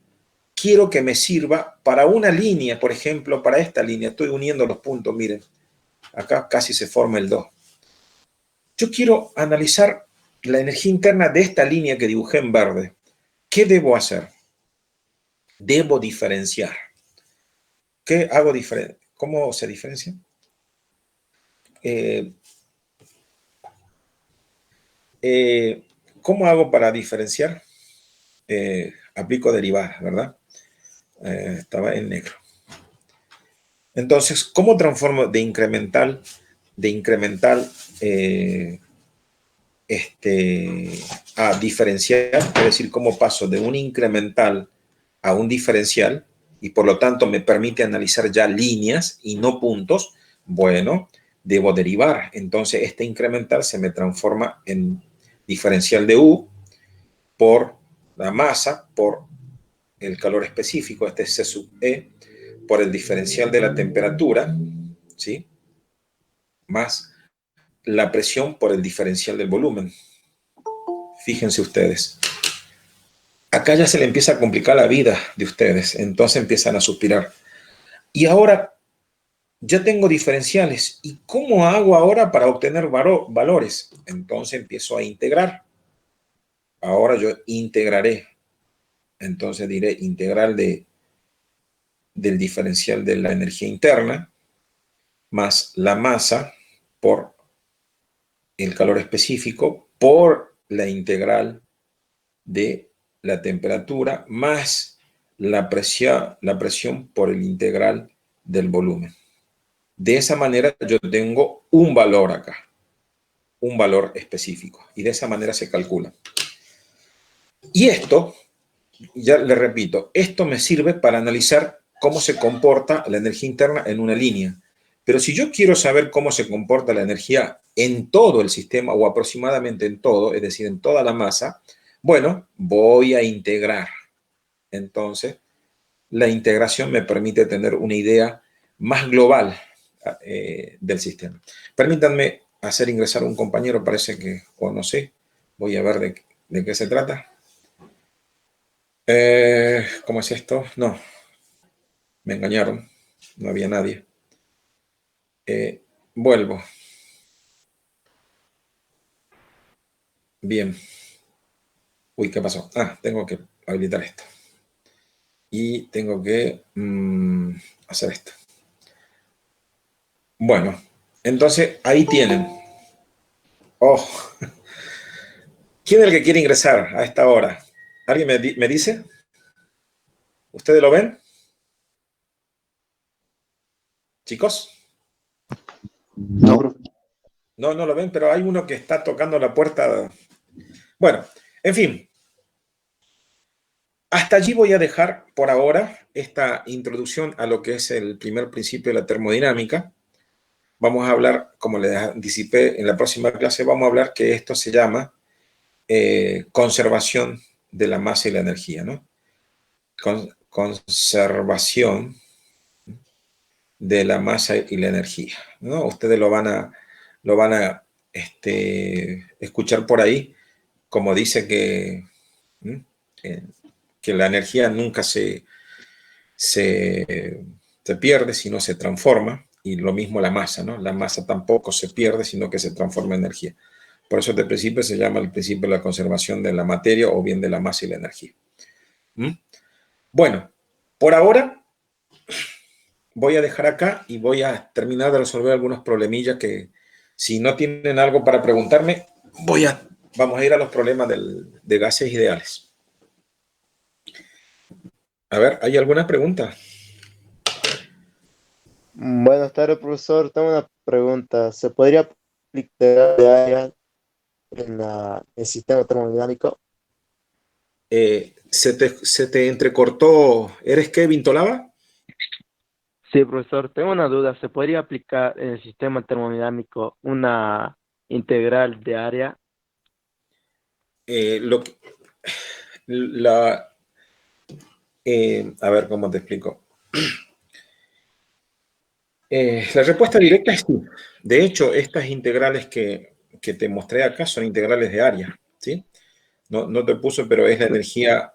quiero que me sirva para una línea, por ejemplo, para esta línea, estoy uniendo los puntos, miren, acá casi se forma el 2. Yo quiero analizar la energía interna de esta línea que dibujé en verde. ¿Qué debo hacer? Debo diferenciar. ¿Qué hago diferente? ¿Cómo se diferencia? ¿Cómo hago para diferenciar? Aplico derivadas, ¿verdad? Estaba en negro. Entonces, ¿cómo transformo de incremental a diferencial? Es decir, ¿cómo paso de un incremental a un diferencial? Y por lo tanto me permite analizar ya líneas y no puntos. Bueno, debo derivar. Entonces, este incremental se me transforma en diferencial de U por la masa, por el calor específico, este es C sub E, por el diferencial de la temperatura, ¿sí? Más la presión por el diferencial del volumen. Fíjense ustedes. Acá ya se le empieza a complicar la vida de ustedes, entonces empiezan a suspirar. Y ahora ya tengo diferenciales. ¿Y cómo hago ahora para obtener valores? Entonces empiezo a integrar. Ahora yo integraré. Entonces diré integral del diferencial de la energía interna más la masa por el calor específico por la integral de la temperatura más la presión por el integral del volumen. De esa manera yo tengo un valor acá, un valor específico, y de esa manera se calcula. Y esto, ya le repito, esto me sirve para analizar cómo se comporta la energía interna en una línea. Pero si yo quiero saber cómo se comporta la energía en todo el sistema o aproximadamente en todo, es decir, en toda la masa, bueno, voy a integrar. Entonces, la integración me permite tener una idea más global del sistema. Permítanme hacer ingresar un compañero, parece que, o no sé, voy a ver de qué se trata. ¿Cómo es esto? No, me engañaron, no había nadie. Vuelvo. Bien. Uy, ¿qué pasó? Ah, tengo que habilitar esto. Y tengo que hacer esto. Bueno, entonces ahí tienen. Oh, ¿quién es el que quiere ingresar a esta hora? ¿Alguien me dice? ¿Ustedes lo ven, chicos? No. No, no lo ven, pero hay uno que está tocando la puerta. Bueno, en fin, hasta allí voy a dejar por ahora esta introducción a lo que es el primer principio de la termodinámica. Vamos a hablar, como les anticipé en la próxima clase, vamos a hablar que esto se llama conservación de la masa y la energía, ¿no? Conservación de la masa y la energía, ¿no? Ustedes lo van a escuchar por ahí, como dice que la energía nunca se pierde, sino se transforma, y lo mismo la masa, ¿no? La masa tampoco se pierde, sino que se transforma en energía. Por eso, de principio se llama el principio de la conservación de la materia o bien de la masa y la energía. Bueno, por ahora voy a dejar acá y voy a terminar de resolver algunos problemillas que, si no tienen algo para preguntarme, vamos a ir a los problemas de gases ideales. A ver, ¿hay alguna pregunta? Buenas tardes, profesor. Tengo una pregunta. ¿Se podría aplicar de área en el sistema termodinámico? Se te entrecortó. ¿Eres Kevin Tolava? Sí, profesor. Tengo una duda. ¿Se podría aplicar en el sistema termodinámico una integral de área? Eh, lo, la, a ver, ¿cómo te explico? La respuesta directa es sí. De hecho, estas integrales que te mostré acá son integrales de área, ¿sí? No te puso, pero es la energía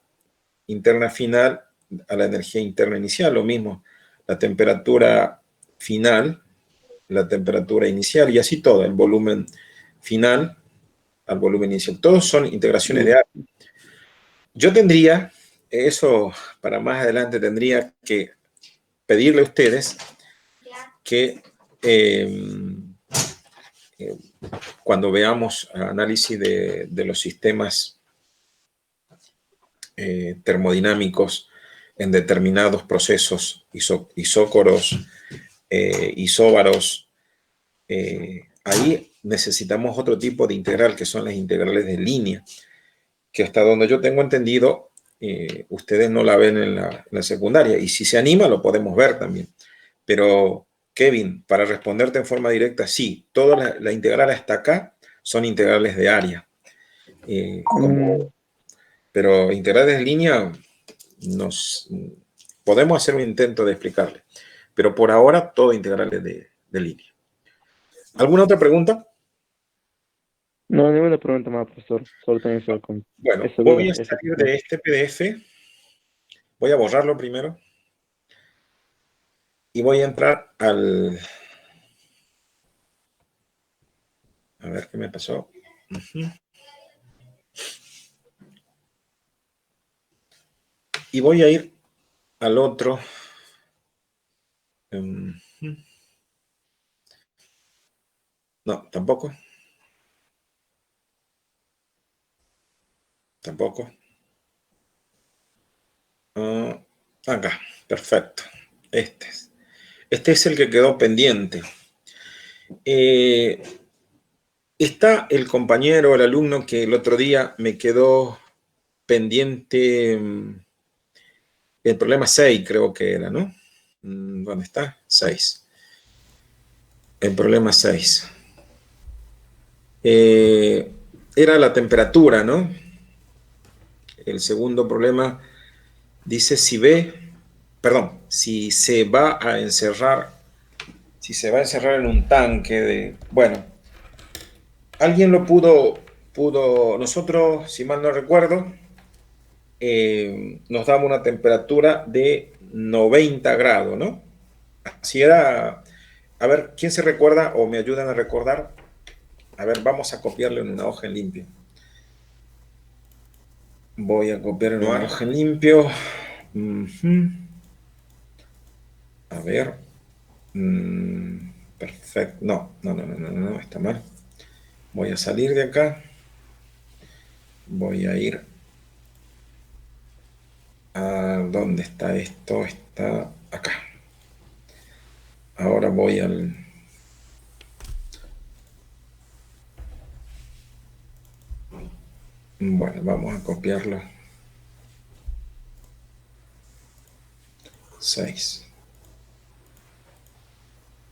interna final a la energía interna inicial, lo mismo. La temperatura final, la temperatura inicial y así todo, el volumen final al volumen inicial. Todos son integraciones de área. Yo tendría, eso para más adelante, tendría que pedirle a ustedes que cuando veamos análisis de los sistemas termodinámicos en determinados procesos isócoros, isóbaros, ahí necesitamos otro tipo de integral que son las integrales de línea, que hasta donde yo tengo entendido, ustedes no la ven en la secundaria, y si se anima lo podemos ver también. Pero, Kevin, para responderte en forma directa, sí, toda la integral hasta acá son integrales de área. Pero integrales de línea podemos hacer un intento de explicarle. Pero por ahora, todo integrales de línea. ¿Alguna otra pregunta? No, ninguna pregunta más, profesor. Solo tengo Bueno, esa voy duda, a esa salir cuestión. de este PDF, voy a borrarlo primero y voy a entrar al... A ver qué me pasó. Y voy a ir al otro. No, tampoco. Tampoco. Acá, perfecto. Este es el que quedó pendiente. Está el compañero, el alumno que el otro día me quedó pendiente, el problema 6 creo que era, ¿no? ¿Dónde está? 6. El problema 6. Era la temperatura, ¿no? El segundo problema dice si se va a encerrar, en un tanque de, bueno, alguien lo pudo, nosotros, si mal no recuerdo, nos daba una temperatura de 90 grados, ¿no? Así era. A ver, ¿quién se recuerda o me ayudan a recordar? A ver, vamos a copiarlo en una hoja en limpio. Voy a copiar en una hoja en limpio. A ver. Perfecto. No, está mal. Voy a salir de acá. Voy a ir ¿Dónde está esto? Está acá. Ahora voy al... Bueno, vamos a copiarlo. 6.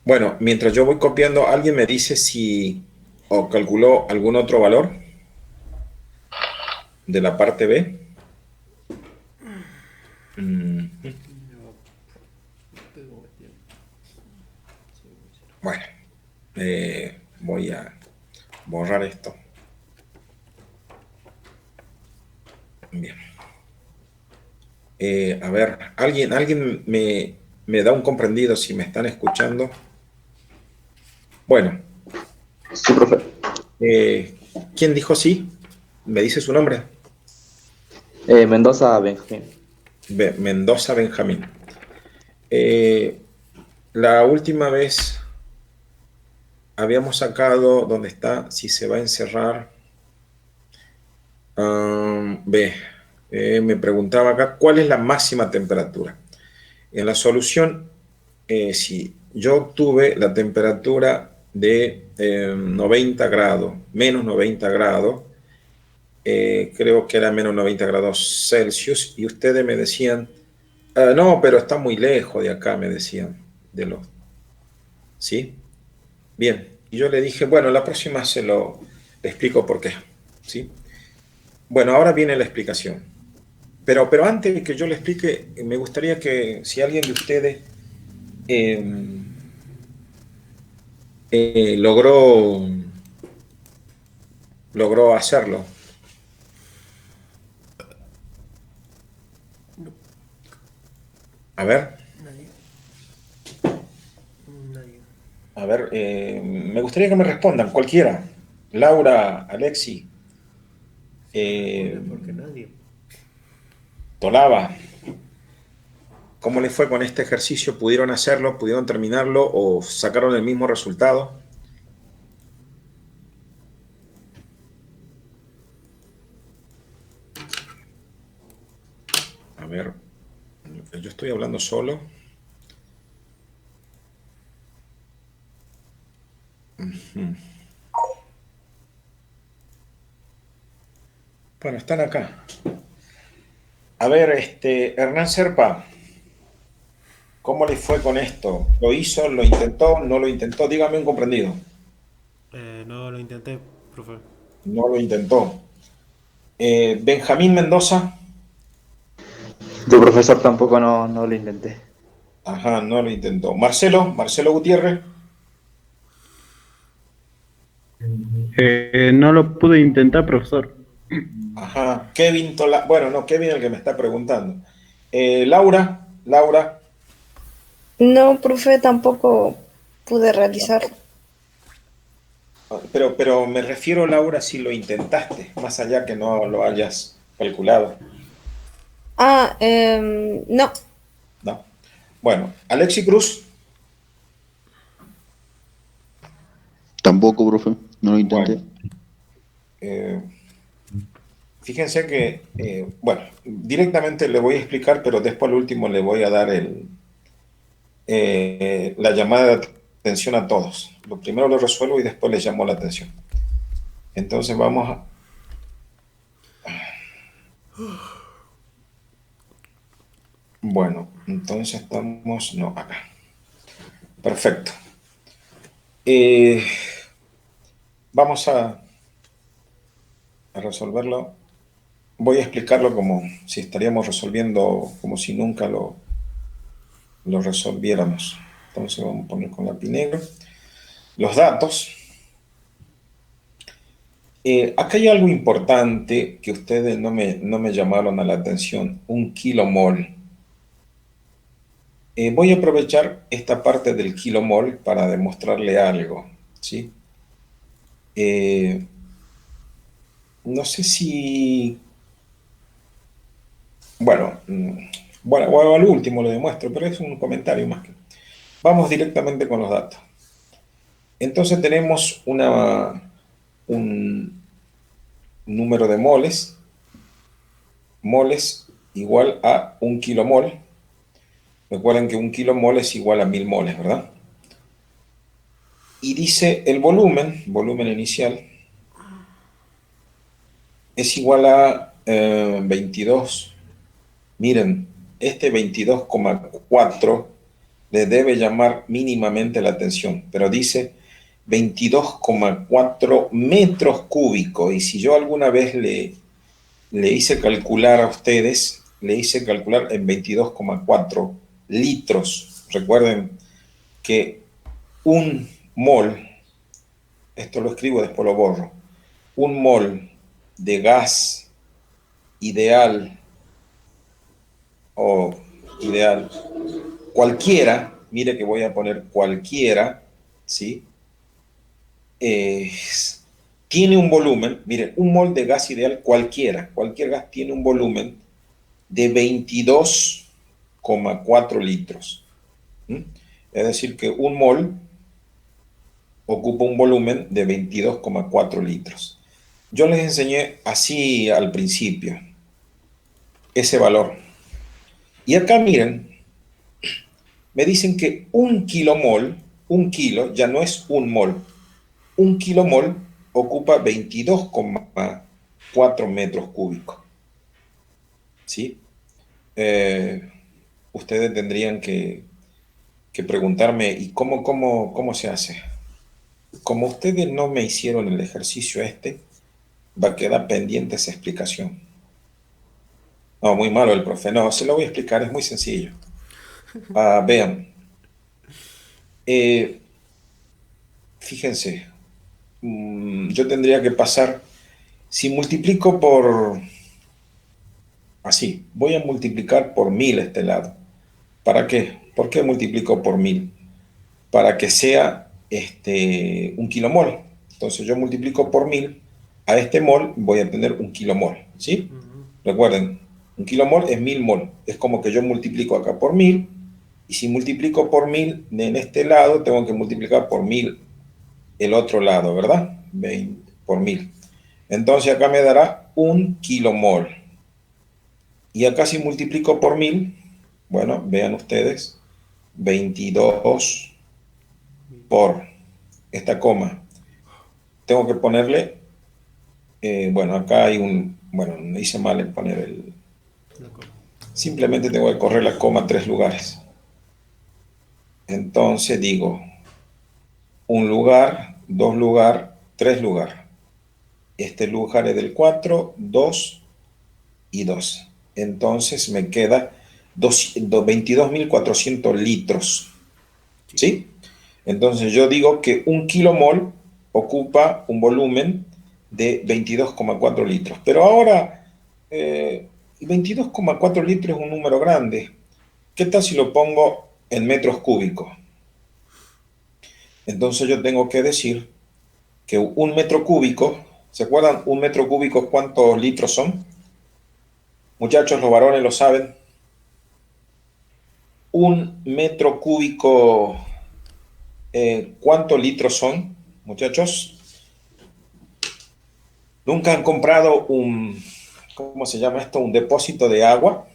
Bueno, mientras yo voy copiando, ¿alguien me dice si o calculó algún otro valor de la parte B? Mm, Bueno, voy a borrar esto. Bien. A ver, ¿alguien me da un comprendido si me están escuchando? Bueno, Sí, profe. ¿quién dijo sí? ¿Me dice su nombre? Mendoza Benjamín. Mendoza Benjamín. Eh, la última vez habíamos sacado, ¿dónde está? Si se va a encerrar. B. Me preguntaba acá, ¿cuál es la máxima temperatura? En la solución, si yo obtuve la temperatura de 90 grados, menos 90 grados, creo que era menos 90 grados Celsius, y ustedes me decían, no, pero está muy lejos de acá, me decían, de los, ¿sí? Bien, y yo le dije, bueno, la próxima le explico por qué, ¿sí? Bueno, ahora viene la explicación. Pero antes de que yo le explique, me gustaría que si alguien de ustedes eh, logró hacerlo. A ver, Nadie. Nadie. a ver, me gustaría que me respondan, cualquiera. Laura, Alexi, Porque nadie. Tolaba, ¿cómo les fue con este ejercicio? ¿Pudieron hacerlo? ¿Pudieron terminarlo? ¿O sacaron el mismo resultado? A ver, yo estoy hablando solo. Ujú. Bueno, están acá. A ver, Hernán Serpa, ¿cómo le fue con esto? ¿Lo hizo? ¿Lo intentó? ¿No lo intentó? Dígame un comprendido. No lo intenté, profe. No lo intentó. Benjamín Mendoza, Yo, profesor, tampoco no lo intenté. ajá, no lo intentó. Marcelo Gutiérrez, No lo pude intentar, profesor. ajá. Kevin Tola, bueno, no, Kevin el que me está preguntando. Laura, No, profe, tampoco pude realizarlo. pero me refiero, Laura, si lo intentaste, más allá que no lo hayas calculado, No, ¿no? Bueno, Alexi Cruz, Tampoco, profe, no lo intenté. bueno, eh, fíjense que, bueno, directamente le voy a explicar, pero después al último le voy a dar la llamada de atención a todos. Lo primero lo resuelvo y después les llamo la atención. Entonces vamos a... Bueno, entonces estamos... No, acá. Perfecto. Eh, vamos a resolverlo. Voy a explicarlo como si estaríamos resolviendo, como si nunca lo resolviéramos. Entonces vamos a poner con lápiz negro los datos. Acá hay algo importante que ustedes no me llamaron a la atención, un kilomol. Voy a aprovechar esta parte del kilomol para demostrarle algo, ¿sí? No sé si... Bueno, bueno, al último lo demuestro, pero es un comentario más que... Vamos directamente con los datos. Entonces tenemos un número de moles igual a 1 kilomol. Recuerden que 1 kilomol es igual a 1000 moles, ¿verdad? Y dice el volumen inicial, es igual a 22. Miren, este 22,4 le debe llamar mínimamente la atención, pero dice 22,4 metros cúbicos. Y si yo alguna vez le hice calcular a ustedes, le hice calcular en 22,4 litros. Recuerden que un mol, esto lo escribo, después lo borro, un mol de gas ideal o ideal cualquiera, mire que voy a poner cualquiera, ¿sí? Tiene un volumen, miren, un mol de gas ideal cualquier gas tiene un volumen de 22,4 litros. Es decir, que un mol ocupa un volumen de 22,4 litros. Yo les enseñé así al principio ese valor. Y acá miren, me dicen que un kilomol, un kilo, ya no es un mol. Un kilomol ocupa 22,4 metros cúbicos. ¿Sí? Ustedes tendrían que preguntarme, ¿y cómo se hace? Como ustedes no me hicieron el ejercicio va a quedar pendiente esa explicación. No, muy malo el profe. No, se lo voy a explicar, es muy sencillo. Vean. Fíjense. Yo tendría que pasar, si multiplico por, así, voy a multiplicar por 1000 este lado. ¿Para qué? ¿Por qué multiplico por 1000? Para que sea 1 kilomol. Entonces yo multiplico por 1000, a este mol voy a tener 1 kilomol, ¿sí? Recuerden, 1 kilomol es 1000 mol. Es como que yo multiplico acá por 1000, y si multiplico por 1000 en este lado, tengo que multiplicar por 1000 el otro lado, ¿verdad? 20 por 1000. Entonces acá me dará 1 kilomol. Y acá si multiplico por 1000, bueno, vean ustedes, 22 por esta coma. Tengo que ponerle, bueno, acá hay no hice mal en poner simplemente tengo que correr la coma 3 lugares. Entonces digo, 1 lugar, 2 lugar, 3 lugar. Este lugar es del 4, 2 y 2. Entonces me queda 22.400 litros. ¿Sí? Entonces yo digo que 1 kilomol ocupa un volumen de 22,4 litros. Pero ahora, 22,4 litros es un número grande. ¿Qué tal si lo pongo en metros cúbicos? Entonces yo tengo que decir que 1 metro cúbico, ¿se acuerdan? 1 metro cúbico, ¿cuántos litros son? Muchachos, los varones lo saben. 1 metro cúbico, ¿cuántos litros son, muchachos? ¿Nunca han comprado ¿cómo se llama esto? Un depósito de agua.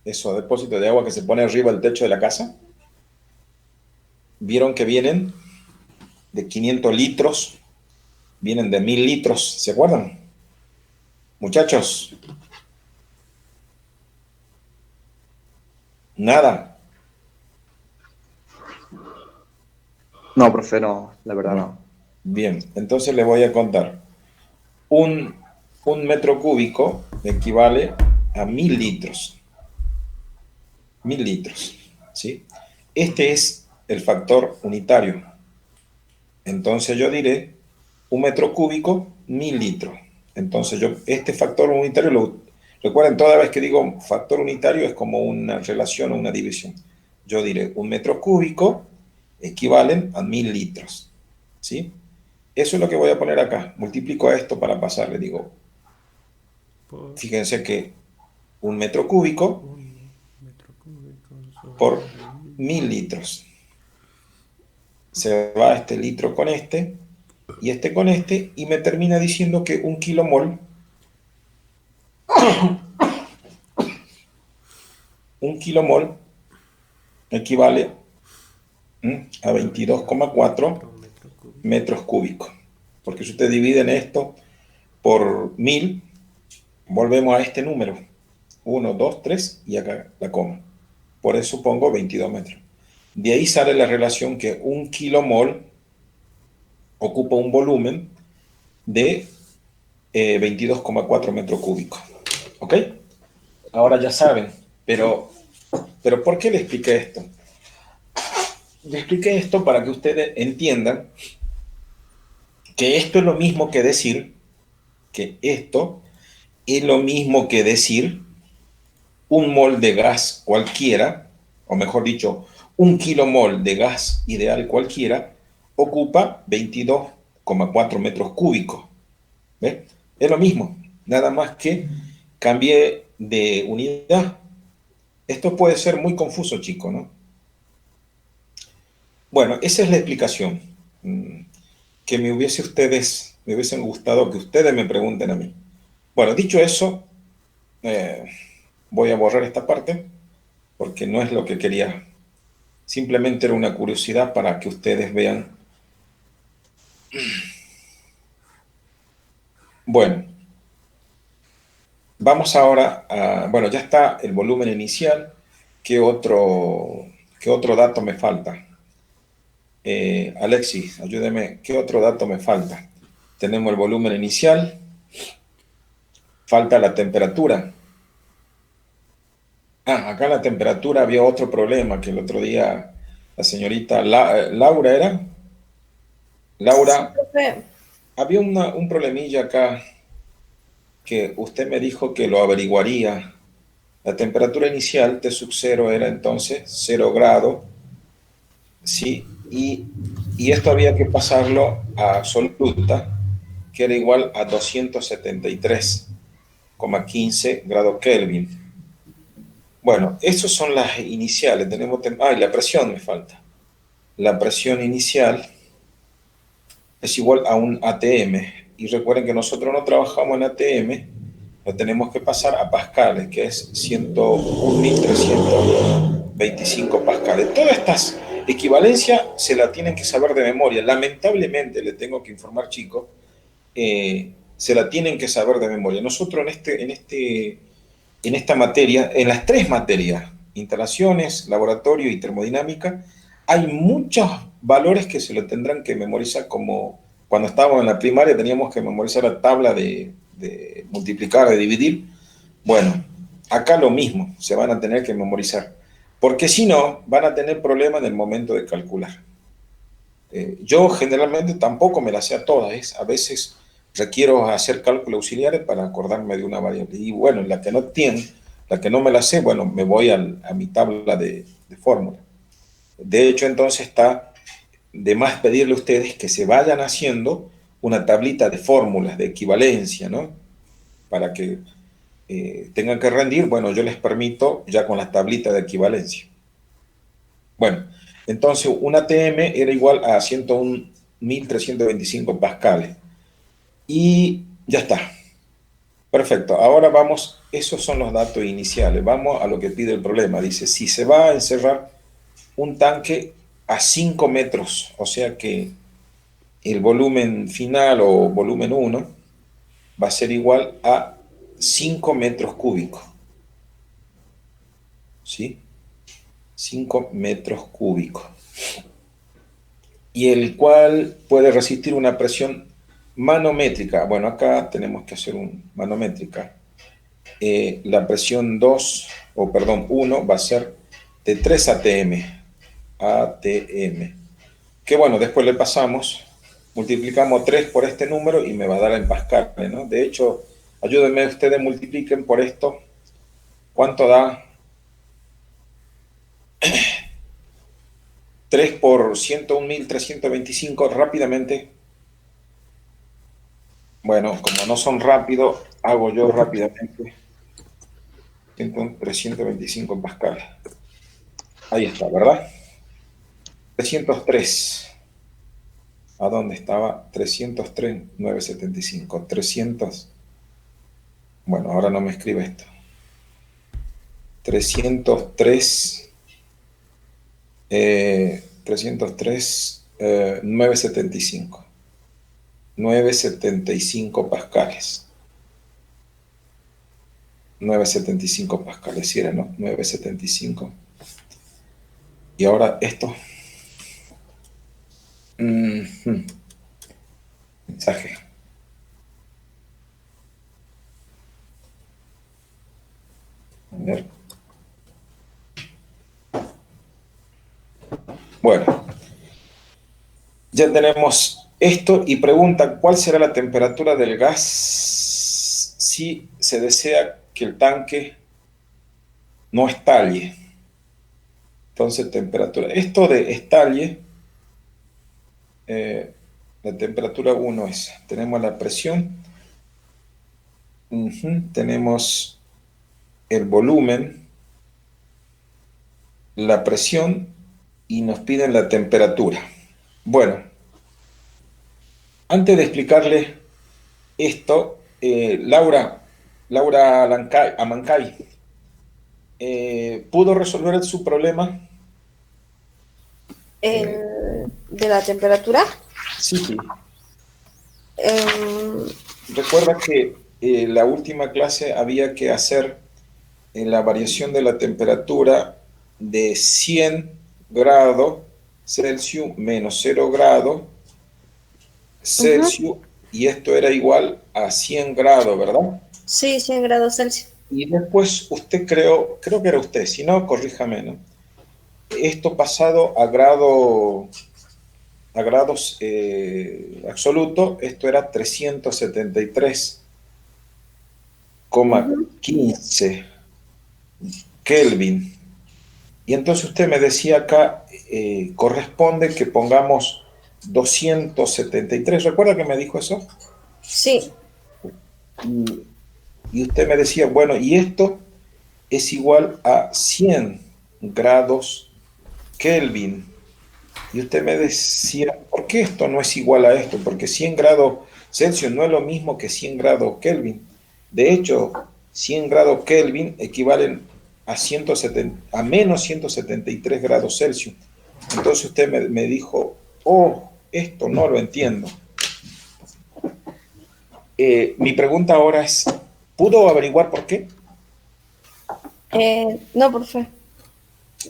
Eso, depósito de agua que se pone arriba del techo de la casa. ¿Vieron que vienen de 500 litros? Vienen de 1000 litros, ¿se acuerdan? Muchachos. Nada. No, profe, no, la verdad no. Bien, entonces les voy a contar. Un metro cúbico equivale a 1000 litros. 1000 litros, ¿sí? Este es el factor unitario. Entonces yo diré 1 metro cúbico, 1000 litros. Entonces este factor unitario, recuerden, toda vez que digo factor unitario es como una relación o una división. Yo diré 1 metro cúbico equivalen a 1000 litros, ¿sí? Eso es lo que voy a poner acá. Multiplico esto para pasar, le digo. Fíjense que 1 metro cúbico por 1000 litros. Se va este litro con este, y este con este, y me termina diciendo que 1 kilomol un kilomol equivale a 22,4 metros cúbicos. Porque si usted divide esto por 1000, volvemos a este número. 1, 2, 3 y acá la coma. Por eso pongo 22 metros. De ahí sale la relación que un kilomol ocupa un volumen de 22,4 metros cúbicos. ¿Ok? Ahora ya saben, pero ¿por qué le expliqué esto? Le expliqué esto para que ustedes entiendan que esto es lo mismo que decir un mol de gas cualquiera, o mejor dicho, un kilomol de gas ideal cualquiera, ocupa 22,4 metros cúbicos. ¿Ves? Es lo mismo, nada más que cambié de unidad. Esto puede ser muy confuso, chicos, ¿no? Bueno, esa es la explicación. Que me hubiesen gustado que ustedes me pregunten a mí. Bueno, dicho eso, voy a borrar esta parte porque no es lo que quería. Simplemente era una curiosidad para que ustedes vean. Bueno, vamos ahora a... Bueno, ya está el volumen inicial. ¿Qué otro dato me falta? Alexis, ayúdeme. ¿Qué otro dato me falta? Tenemos el volumen inicial. Falta la temperatura. Acá la temperatura había otro problema que el otro día la señorita Laura era. Laura, Profe, había un problemilla acá que usted me dijo que lo averiguaría. La temperatura inicial T sub 0 era entonces 0 grado, ¿sí? Y esto había que pasarlo a absoluta, que era igual a 273,15 grados Kelvin. Bueno, esas son las iniciales. Tenemos, y la presión me falta. La presión inicial es igual a un ATM. Y recuerden que nosotros no trabajamos en ATM, lo tenemos que pasar a pascales, que es 101.325 pascales. Todas estas equivalencias se las tienen que saber de memoria. Lamentablemente, le tengo que informar, chicos, se la tienen que saber de memoria. Nosotros en esta materia, en las tres materias, instalaciones, laboratorio y termodinámica, hay muchos valores que se lo tendrán que memorizar, como cuando estábamos en la primaria teníamos que memorizar la tabla de multiplicar, de dividir. Bueno, acá lo mismo, se van a tener que memorizar, porque si no, van a tener problemas en el momento de calcular. Yo generalmente tampoco me las sé a todas, a veces requiero hacer cálculos auxiliares para acordarme de una variable. Y bueno, la que no me la sé, bueno, me voy a mi tabla de fórmula. De hecho, entonces está de más pedirle a ustedes que se vayan haciendo una tablita de fórmulas, de equivalencia, ¿no? Para que tengan que rendir, bueno, yo les permito ya con las tablitas de equivalencia. Bueno, entonces un ATM era igual a 101.325 pascales. Y ya está. Perfecto. Ahora vamos, esos son los datos iniciales. Vamos a lo que pide el problema. Dice, si se va a encerrar un tanque a 5 metros, o sea que el volumen final o volumen 1 va a ser igual a 5 metros cúbicos. ¿Sí? 5 metros cúbicos. Y el cual puede resistir una presión manométrica. Bueno, acá tenemos que hacer un manométrica. La presión 1 va a ser de 3 ATM. Que bueno, después le pasamos, multiplicamos 3 por este número y me va a dar en pascales, ¿no? De hecho, ayúdenme ustedes, multipliquen por esto. ¿Cuánto da? 3 por 101.325 rápidamente. Bueno, como no son rápidos, hago yo rápidamente. 325 en pascales. Ahí está, ¿verdad? 303. ¿A dónde estaba? 303,975. 300. Bueno, ahora no me escribe esto. 303, 975. 975 pascales. 975 pascales, si era, ¿no? 975. Y ahora esto. Mensaje. A ver. Bueno, ya tenemos esto y pregunta, ¿cuál será la temperatura del gas si se desea que el tanque no estalle? Entonces, temperatura. Esto de estalle, la temperatura 1 es, tenemos la presión, tenemos el volumen, la presión y nos piden la temperatura. Bueno, antes de explicarle esto, Laura Amancay, ¿pudo resolver su problema? ¿De la temperatura? Sí. Recuerda que la última clase había que hacer la variación de la temperatura de 100 grados Celsius menos 0 grados Celsius, y esto era igual a 100 grados, ¿verdad? Sí, 100 grados Celsius. Y después usted creo que era usted, si no, corríjame, ¿no? Esto pasado a grados absolutos, esto era 373,15 Kelvin. Y entonces usted me decía acá, corresponde que pongamos 273. ¿Recuerda que me dijo eso? Sí. Y usted me decía, bueno, y esto es igual a 100 grados Kelvin. Y usted me decía, ¿por qué esto no es igual a esto? Porque 100 grados Celsius no es lo mismo que 100 grados Kelvin. De hecho, 100 grados Kelvin equivalen a menos 173 grados Celsius. Entonces usted me dijo, esto no lo entiendo. Mi pregunta ahora es, ¿pudo averiguar por qué? No, profe.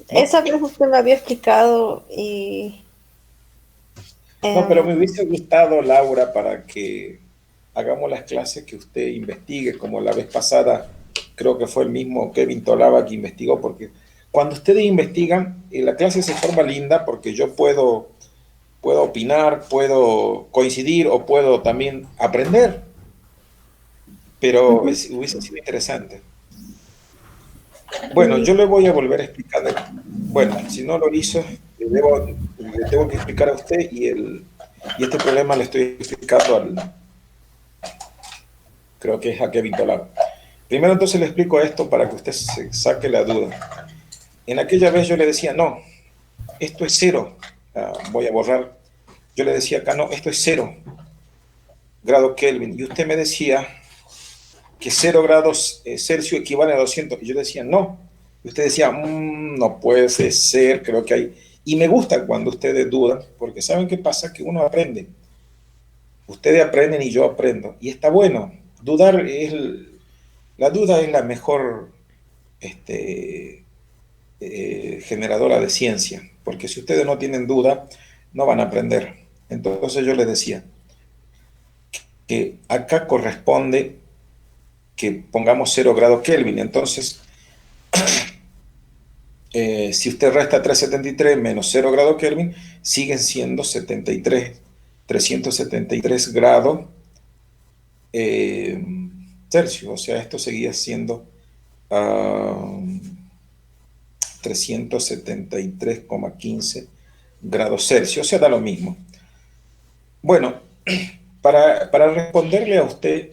Esa vez usted me había explicado y... No, pero me hubiese gustado, Laura, para que hagamos las clases que usted investigue, como la vez pasada, creo que fue el mismo Kevin Tolaba que investigó, porque cuando ustedes investigan, la clase se forma linda porque yo puedo opinar, puedo coincidir o puedo también aprender, pero hubiese sido interesante. Bueno, yo le voy a volver a explicar. Bueno, si no lo hizo, le tengo que explicar a usted y este problema le estoy explicando creo que es a Kevin Tolado. Primero entonces le explico esto para que usted se saque la duda. En aquella vez yo le decía, no, esto es 0. Voy a borrar. Yo le decía acá, no, esto es 0 grado Kelvin. Y usted me decía que 0 grados Celsius equivale a 200. Y yo decía, no. Y usted decía, no puede ser, creo que hay. Y me gusta cuando ustedes dudan, porque ¿saben qué pasa? Que uno aprende. Ustedes aprenden y yo aprendo. Y está bueno. La duda es la mejor generadora de ciencia, porque si ustedes no tienen duda, no van a aprender. Entonces yo les decía que acá corresponde que pongamos 0 grados Kelvin. Entonces, si usted resta 373 menos 0 grados Kelvin, siguen siendo 373 grados Celsius. O sea, esto seguía siendo 373,15 grados Celsius. O sea, da lo mismo. Bueno, para responderle a usted,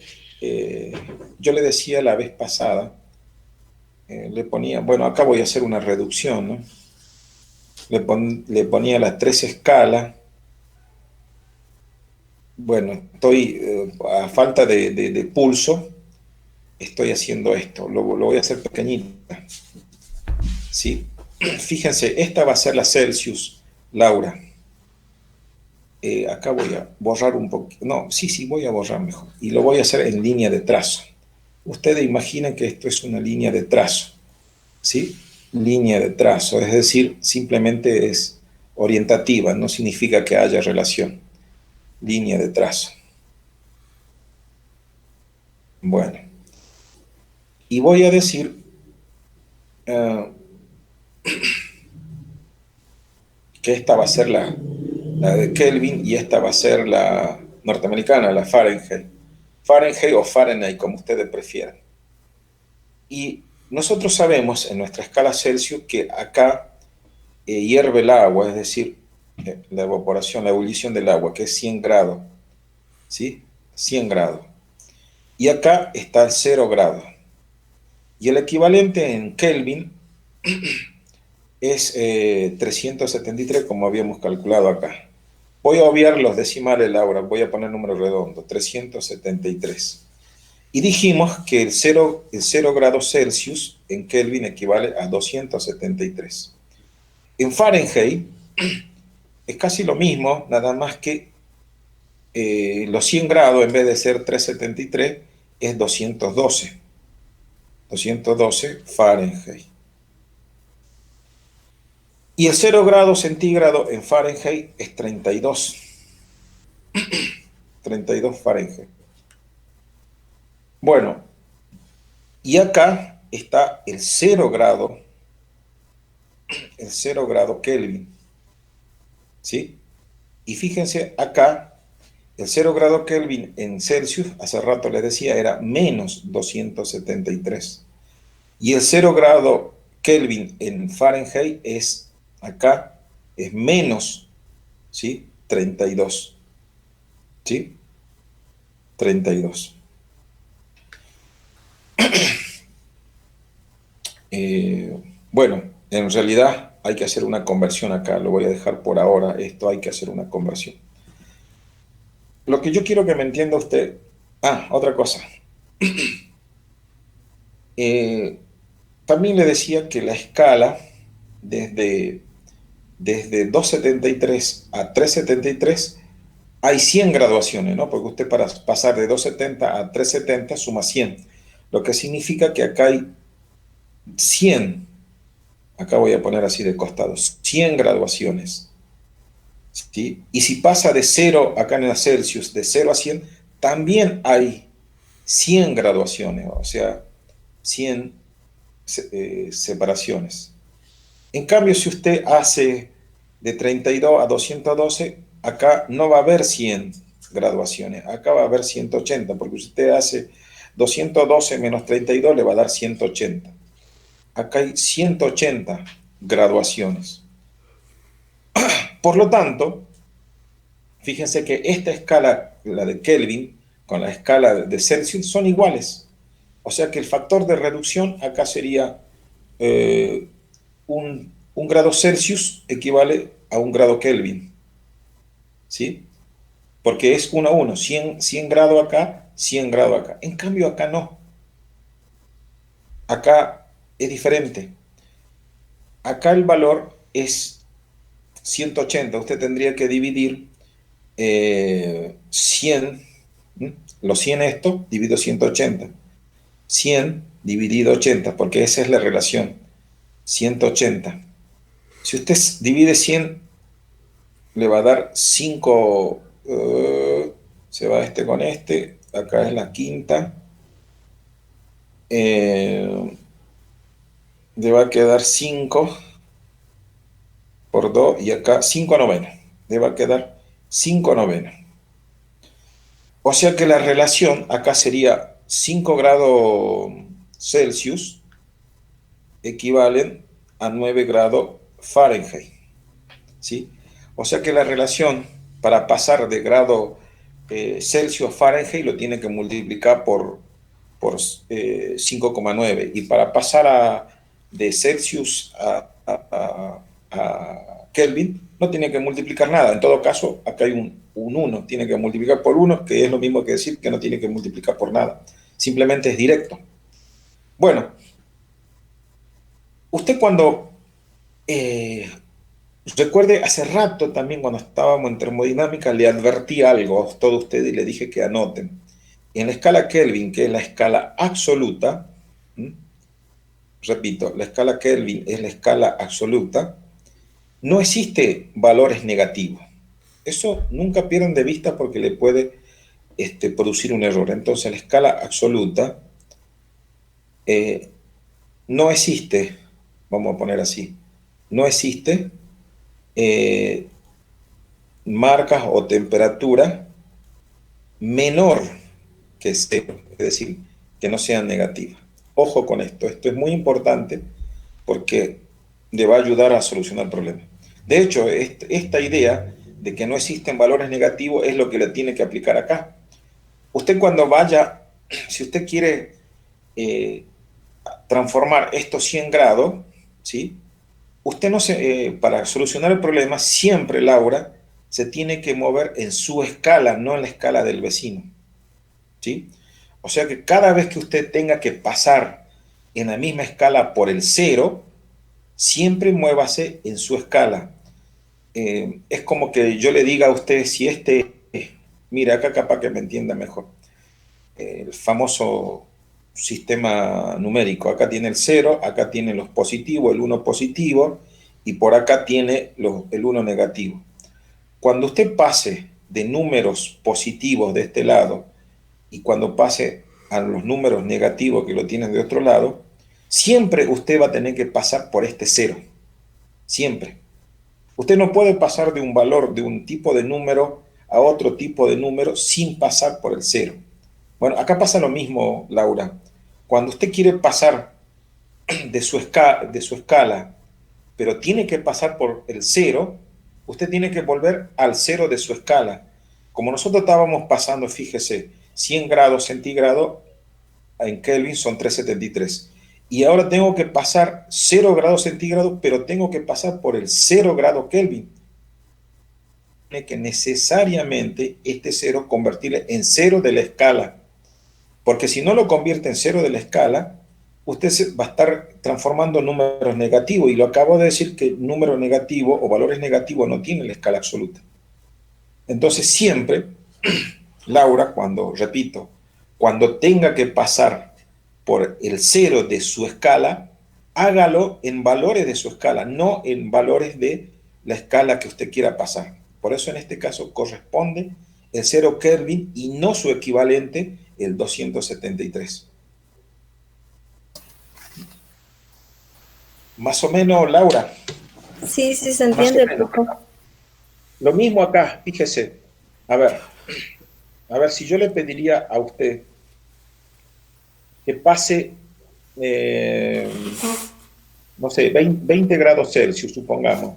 yo le decía la vez pasada, le ponía, bueno, acá voy a hacer una reducción, ¿no? Le ponía las 3 escalas. Bueno, estoy a falta de pulso, estoy haciendo esto, lo voy a hacer pequeñita. ¿sí? Fíjense, esta va a ser la Celsius, Laura. Acá voy a borrar un poquito. No, sí, voy a borrar mejor. Y lo voy a hacer en línea de trazo. Ustedes imaginen que esto es una línea de trazo, ¿sí? Línea de trazo, es decir, simplemente es orientativa, no significa que haya relación. Línea de trazo. Bueno. Y voy a decir que esta va a ser la de Kelvin y esta va a ser la norteamericana, la Fahrenheit. Fahrenheit o Fahrenheit, como ustedes prefieran. Y nosotros sabemos en nuestra escala Celsius que acá hierve el agua, es decir, la evaporación, la ebullición del agua, que es 100 grados, ¿sí? 100 grados. Y acá está el 0 grados. Y el equivalente en Kelvin es 373, como habíamos calculado acá. Voy a obviar los decimales, Laura, voy a poner número redondo, 373. Y dijimos que el 0 grados Celsius en Kelvin equivale a 273. En Fahrenheit es casi lo mismo, nada más que los 100 grados, en vez de ser 373, es 212. 212 Fahrenheit. Y el 0 grados centígrado en Fahrenheit es 32. 32 Fahrenheit. Bueno, y acá está el 0 grado Kelvin, ¿sí? Y fíjense acá, el 0 grado Kelvin en Celsius, hace rato les decía, era menos 273. Y el 0 grado Kelvin en Fahrenheit es, acá, es menos, ¿sí? 32. ¿Sí? 32. Bueno, en realidad hay que hacer una conversión acá, lo voy a dejar por ahora, esto hay que hacer una conversión. Lo que yo quiero que me entienda usted, otra cosa. También le decía que la escala desde 273 a 373 hay 100 graduaciones, ¿no? Porque usted para pasar de 270 a 370 suma 100, lo que significa que acá hay 100, acá voy a poner así de costado, 100 graduaciones, ¿sí? Y si pasa de 0, acá en el Celsius, de 0 a 100, también hay 100 graduaciones, o sea, 100 separaciones. En cambio, si usted hace de 32 a 212, acá no va a haber 100 graduaciones, acá va a haber 180, porque si usted hace 212 menos 32 le va a dar 180. Acá hay 180 graduaciones. Por lo tanto, fíjense que esta escala, la de Kelvin, con la escala de Celsius, son iguales. O sea que el factor de reducción acá sería un grado Celsius equivale a un grado Kelvin, ¿sí? Porque es 1 a 1, 100 grados acá, 100 grados acá. En cambio acá no. Acá es diferente. Acá el valor es 180. Usted tendría que dividir 100, los 100 esto, divido 180. 100 dividido 80, porque esa es la relación. 180. Si usted divide 100, le va a dar 5, se va este con este, acá es la quinta, le va a quedar 5 por 2 y acá 5 novenos, le va a quedar 5 novenos. O sea que la relación acá sería 5 grados Celsius equivalen a 9 grados Fahrenheit, ¿sí? O sea que la relación para pasar de grado Celsius a Fahrenheit lo tiene que multiplicar por 5,9 y para pasar de Celsius a Kelvin no tiene que multiplicar nada. En todo caso, acá hay un 1, tiene que multiplicar por 1, que es lo mismo que decir que no tiene que multiplicar por nada. Simplemente es directo. Bueno, Usted cuando, recuerde, hace rato también cuando estábamos en termodinámica le advertí algo a todos ustedes y le dije que anoten. En la escala Kelvin, que es la escala absoluta, ¿m? Repito, la escala Kelvin es la escala absoluta, no existe valores negativos. Eso nunca pierdan de vista porque le puede producir un error. Entonces, la escala absoluta no existe, vamos a poner así, no existe marcas o temperatura menor que cero, es decir, que no sean negativas. Ojo con esto es muy importante porque le va a ayudar a solucionar el problema. De hecho, esta idea de que no existen valores negativos es lo que le tiene que aplicar acá. Usted cuando vaya, si usted quiere transformar estos 100 grados, ¿sí? Usted no se, para solucionar el problema, siempre, Laura, se tiene que mover en su escala, no en la escala del vecino, ¿sí? O sea que cada vez que usted tenga que pasar en la misma escala por el cero, siempre muévase en su escala. Es como que yo le diga a usted si mira, acá capaz que me entienda mejor. El famoso sistema numérico. Acá tiene el 0, acá tiene los positivos, el 1 positivo, y por acá tiene el 1 negativo. Cuando usted pase de números positivos de este lado y cuando pase a los números negativos que lo tienen de otro lado, siempre usted va a tener que pasar por este 0. Siempre. Usted no puede pasar de un valor, de un tipo de número a otro tipo de número sin pasar por el 0. Bueno, acá pasa lo mismo, Laura. Cuando usted quiere pasar de su escala, pero tiene que pasar por el 0, usted tiene que volver al 0 de su escala. Como nosotros estábamos pasando, fíjese, 100 grados centígrados en Kelvin son 373. Y ahora tengo que pasar 0 grados centígrados, pero tengo que pasar por el 0 grado Kelvin. Tiene que necesariamente este 0 convertirle en 0 de la escala. Porque si no lo convierte en 0 de la escala, usted va a estar transformando números negativos. Y lo acabo de decir que número negativo o valores negativos no tienen la escala absoluta. Entonces siempre, Laura, repito, cuando tenga que pasar por el 0 de su escala, hágalo en valores de su escala, no en valores de la escala que usted quiera pasar. Por eso en este caso corresponde el 0 Kelvin y no su equivalente, el 273. Más o menos, Laura. Sí, sí se entiende. Lo mismo acá, fíjese. A ver, si yo le pediría a usted que pase, no sé, 20 grados Celsius, supongamos.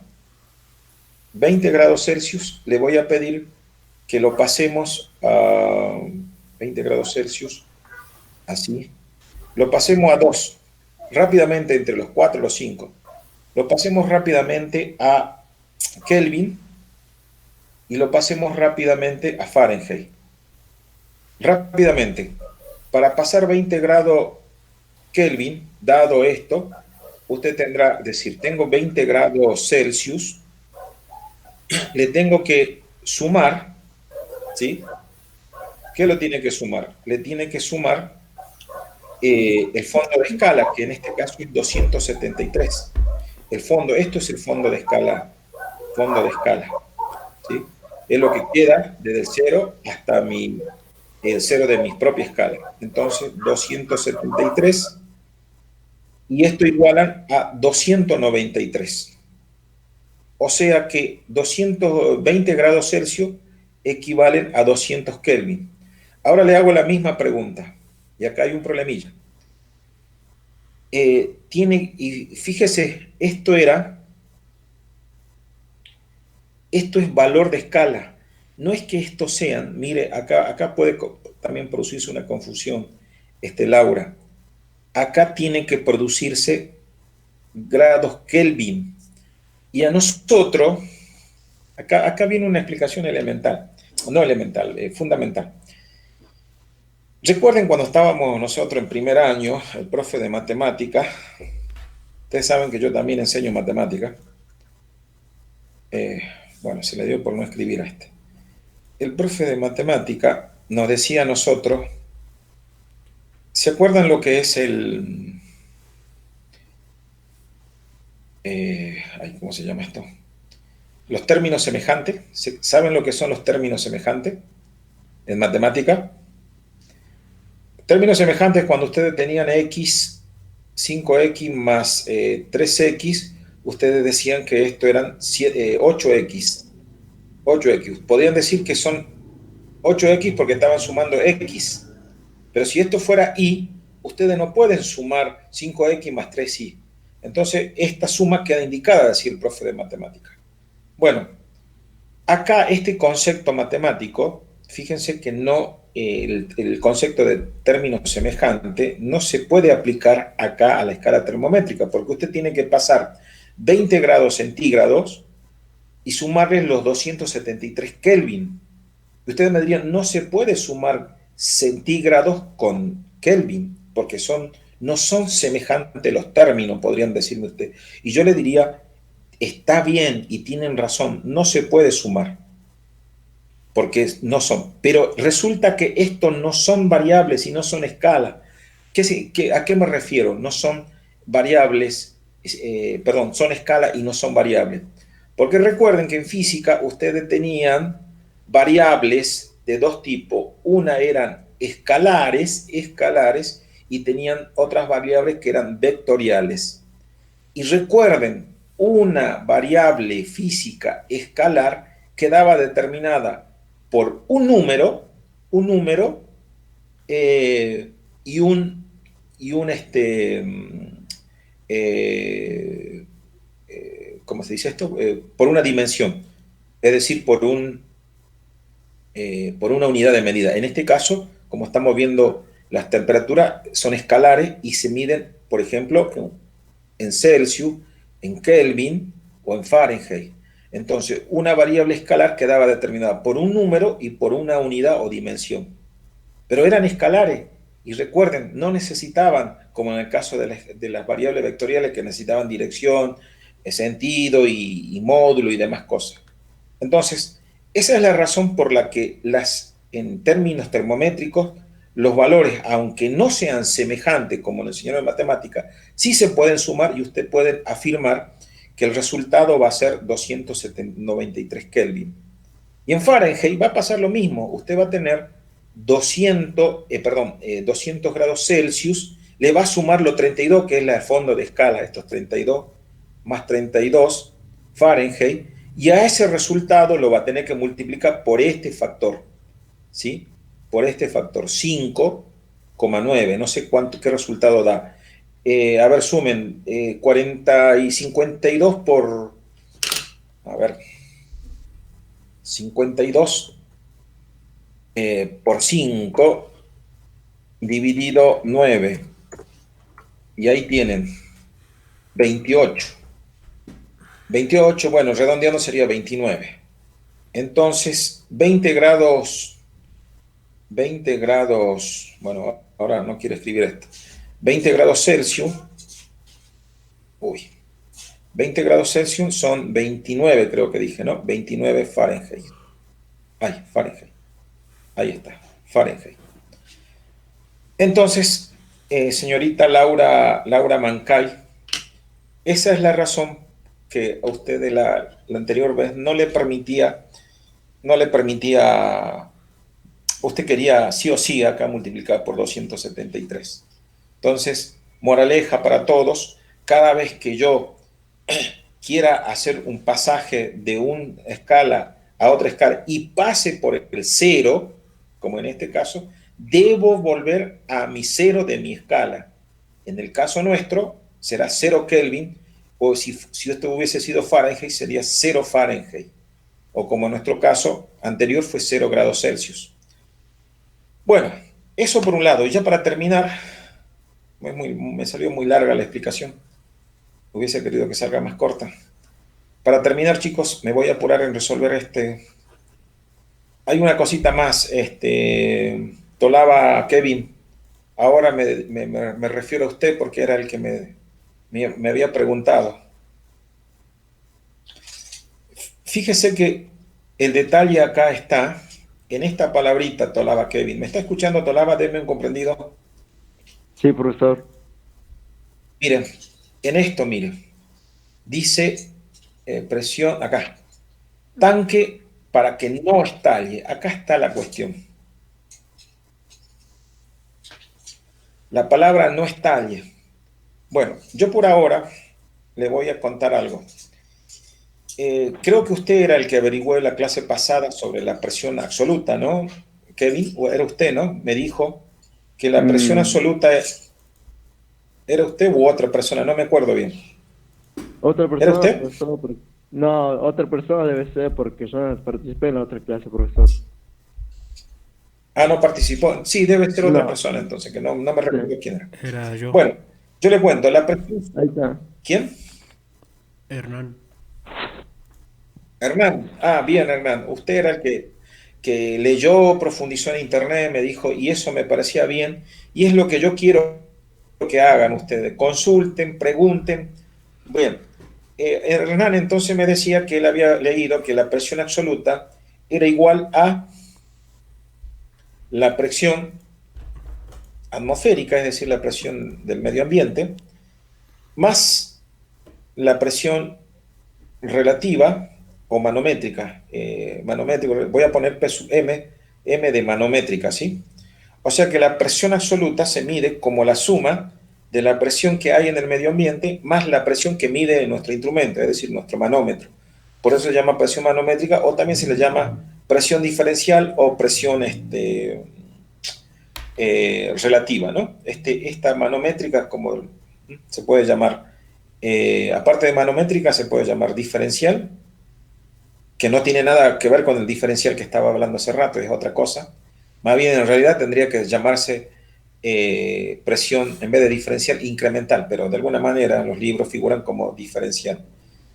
20 grados Celsius, le voy a pedir que lo pasemos a 20 grados Celsius, así. Lo pasemos a 2, rápidamente entre los 4 y los 5. Lo pasemos rápidamente a Kelvin y lo pasemos rápidamente a Fahrenheit. Rápidamente. Para pasar 20 grados Kelvin, dado esto, usted tendrá, es decir, tengo 20 grados Celsius, le tengo que sumar, ¿sí? ¿Qué lo tiene que sumar? Le tiene que sumar el fondo de escala, que en este caso es 273. Esto es el fondo de escala, ¿sí? Es lo que queda desde el 0 hasta el 0 de mi propia escala. Entonces, 273, y esto igualan a 293. O sea que 220 grados Celsius equivalen a 200 Kelvin. Ahora le hago la misma pregunta, y acá hay un problemilla. Y fíjese, esto es valor de escala. No es que estos sean, mire, acá puede también producirse una confusión, Laura. Acá tiene que producirse grados Kelvin. Y a nosotros, acá viene una explicación fundamental. Recuerden cuando estábamos nosotros en primer año, el profe de matemáticas Ustedes saben que yo también enseño matemática. Bueno, se le dio por no escribir a este. El profe de matemática nos decía a nosotros, ¿se acuerdan lo que es el... ¿cómo se llama esto? Los términos semejantes. ¿Saben lo que son los términos semejantes en matemática? Términos semejantes cuando ustedes tenían x, 5x más 3x, ustedes decían que esto eran 8x. 8x. Podrían decir que son 8x porque estaban sumando x. Pero si esto fuera y, ustedes no pueden sumar 5x más 3y. Entonces, esta suma queda indicada, decía el profe de matemática. Bueno, acá este concepto matemático, fíjense que no, el concepto de término semejante no se puede aplicar acá a la escala termométrica, porque usted tiene que pasar 20 grados centígrados y sumarles los 273 Kelvin. Ustedes me dirían, no se puede sumar centígrados con Kelvin, porque no son semejantes los términos, podrían decirme usted. Y yo le diría, está bien y tienen razón, no se puede sumar, porque no son. Pero resulta que estos no son variables y no son escalas. ¿A qué me refiero? No son variables, perdón, son escalas y no son variables. Porque recuerden que en física ustedes tenían variables de dos tipos. Una eran escalares, y tenían otras variables que eran vectoriales. Y recuerden, una variable física escalar quedaba determinada por un número y un ¿cómo se dice esto? Por una dimensión, es decir, por una unidad de medida. En este caso, como estamos viendo, las temperaturas son escalares y se miden, por ejemplo, en Celsius, en Kelvin o en Fahrenheit. Entonces, una variable escalar quedaba determinada por un número y por una unidad o dimensión. Pero eran escalares. Y recuerden, no necesitaban, como en el caso de las variables vectoriales, que necesitaban dirección, sentido y módulo y demás cosas. Entonces, esa es la razón por la que en términos termométricos, los valores, aunque no sean semejantes como lo enseñaron en matemática, sí se pueden sumar y usted puede afirmar que el resultado va a ser 293 Kelvin. Y en Fahrenheit va a pasar lo mismo. Usted va a tener 200 grados Celsius, le va a sumar lo 32, que es el fondo de escala, estos 32 más 32 Fahrenheit, y a ese resultado lo va a tener que multiplicar por este factor, ¿sí? Por este factor, 5,9, no sé qué resultado da. A ver, sumen, 40 y 52 por, a ver, 52 por 5 dividido 9, y ahí tienen 28. 28, bueno, redondeando sería 29. Entonces, 20 grados, bueno, ahora no quiero escribir esto. 20 grados Celsius, 20 grados Celsius son 29, creo que dije, ¿no? 29 Fahrenheit. Fahrenheit. Ahí está, Fahrenheit. Entonces, señorita Laura Mancay, esa es la razón que a usted la anterior vez no le permitía, usted quería sí o sí acá multiplicar por 273. Entonces, moraleja para todos, cada vez que yo quiera hacer un pasaje de una escala a otra escala y pase por el cero, como en este caso, debo volver a mi cero de mi escala. En el caso nuestro, será 0 Kelvin, o si esto hubiese sido Fahrenheit, sería 0 Fahrenheit. O como en nuestro caso anterior fue 0 grados Celsius. Bueno, eso por un lado. Y ya para terminar, me salió muy larga la explicación. Hubiese querido que salga más corta. Para terminar, chicos, me voy a apurar en resolver Hay una cosita más, Tolaba Kevin. Ahora me refiero a usted porque era el que me me había preguntado. Fíjese que el detalle acá está en esta palabrita, Tolaba Kevin. ¿Me está escuchando, Tolaba? Deme un comprendido. Sí, profesor. Miren, en esto, miren, dice presión, acá, tanque para que no estalle. Acá está la cuestión. La palabra no estalle. Bueno, yo por ahora le voy a contar algo. Creo que usted era el que averiguó en la clase pasada sobre la presión absoluta, ¿no, Kevin? ¿O era usted, no? Me dijo que la presión absoluta era usted u otra persona, no me acuerdo bien. Otra ¿Era persona, usted? profesor. No, otra persona debe ser porque yo no participé en la otra clase, profesor. Ah, no participó. Sí, debe ser otra No, persona entonces, que no me recuerdo sí, quién era. Era yo, Bueno, yo le cuento, la presión... ahí está. ¿Quién? Hernán. Hernán. Ah, bien, Hernán. Usted era el que leyó, profundizó en internet, me dijo, y eso me parecía bien, y es lo que yo quiero que hagan ustedes. Consulten, pregunten. Bien, Hernán entonces me decía que él había leído que la presión absoluta era igual a la presión atmosférica, es decir, la presión del medio ambiente, más la presión relativa o manométrica. Manométrico, voy a poner P sub M, M de manométrica, ¿sí? O sea que la presión absoluta se mide como la suma de la presión que hay en el medio ambiente más la presión que mide nuestro instrumento, es decir, nuestro manómetro. Por eso se llama presión manométrica o también se le llama presión diferencial o presión relativa, ¿no? Esta manométrica, como se puede llamar, aparte de manométrica, se puede llamar diferencial, que no tiene nada que ver con el diferencial que estaba hablando hace rato, es otra cosa. Más bien, en realidad tendría que llamarse presión, en vez de diferencial, incremental, pero de alguna manera los libros figuran como diferencial.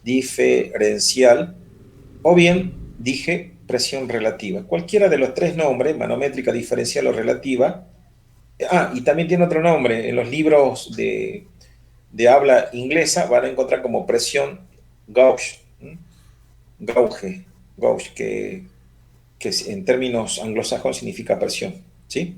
Diferencial, o bien dije presión relativa. Cualquiera de los tres nombres, manométrica, diferencial o relativa. Ah, y también tiene otro nombre. En los libros de habla inglesa van a encontrar como presión gauge, gauge, gauge, que en términos anglosajones significa presión, ¿sí?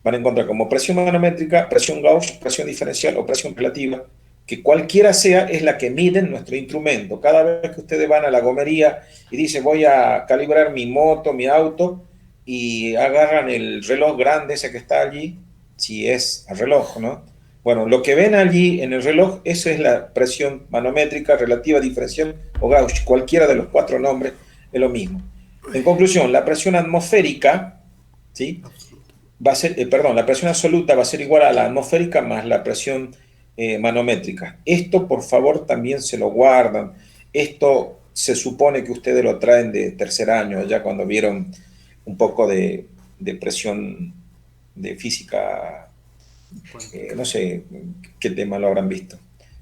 Van a encontrar como presión manométrica, presión gauge, presión diferencial o presión relativa, que cualquiera sea es la que miden nuestro instrumento. Cada vez que ustedes van a la gomería y dicen voy a calibrar mi moto, mi auto, y agarran el reloj grande ese que está allí, si es el reloj, ¿no? Bueno, lo que ven allí en el reloj, eso es la presión manométrica, relativa, diferencial o gauge. Cualquiera de los cuatro nombres es lo mismo. En conclusión, la presión atmosférica, ¿sí? Va a ser, perdón, la presión absoluta va a ser igual a la atmosférica más la presión manométrica. Esto, por favor, también se lo guardan. Esto se supone que ustedes lo traen de tercer año, ya cuando vieron un poco de presión de física, no sé qué tema lo habrán visto,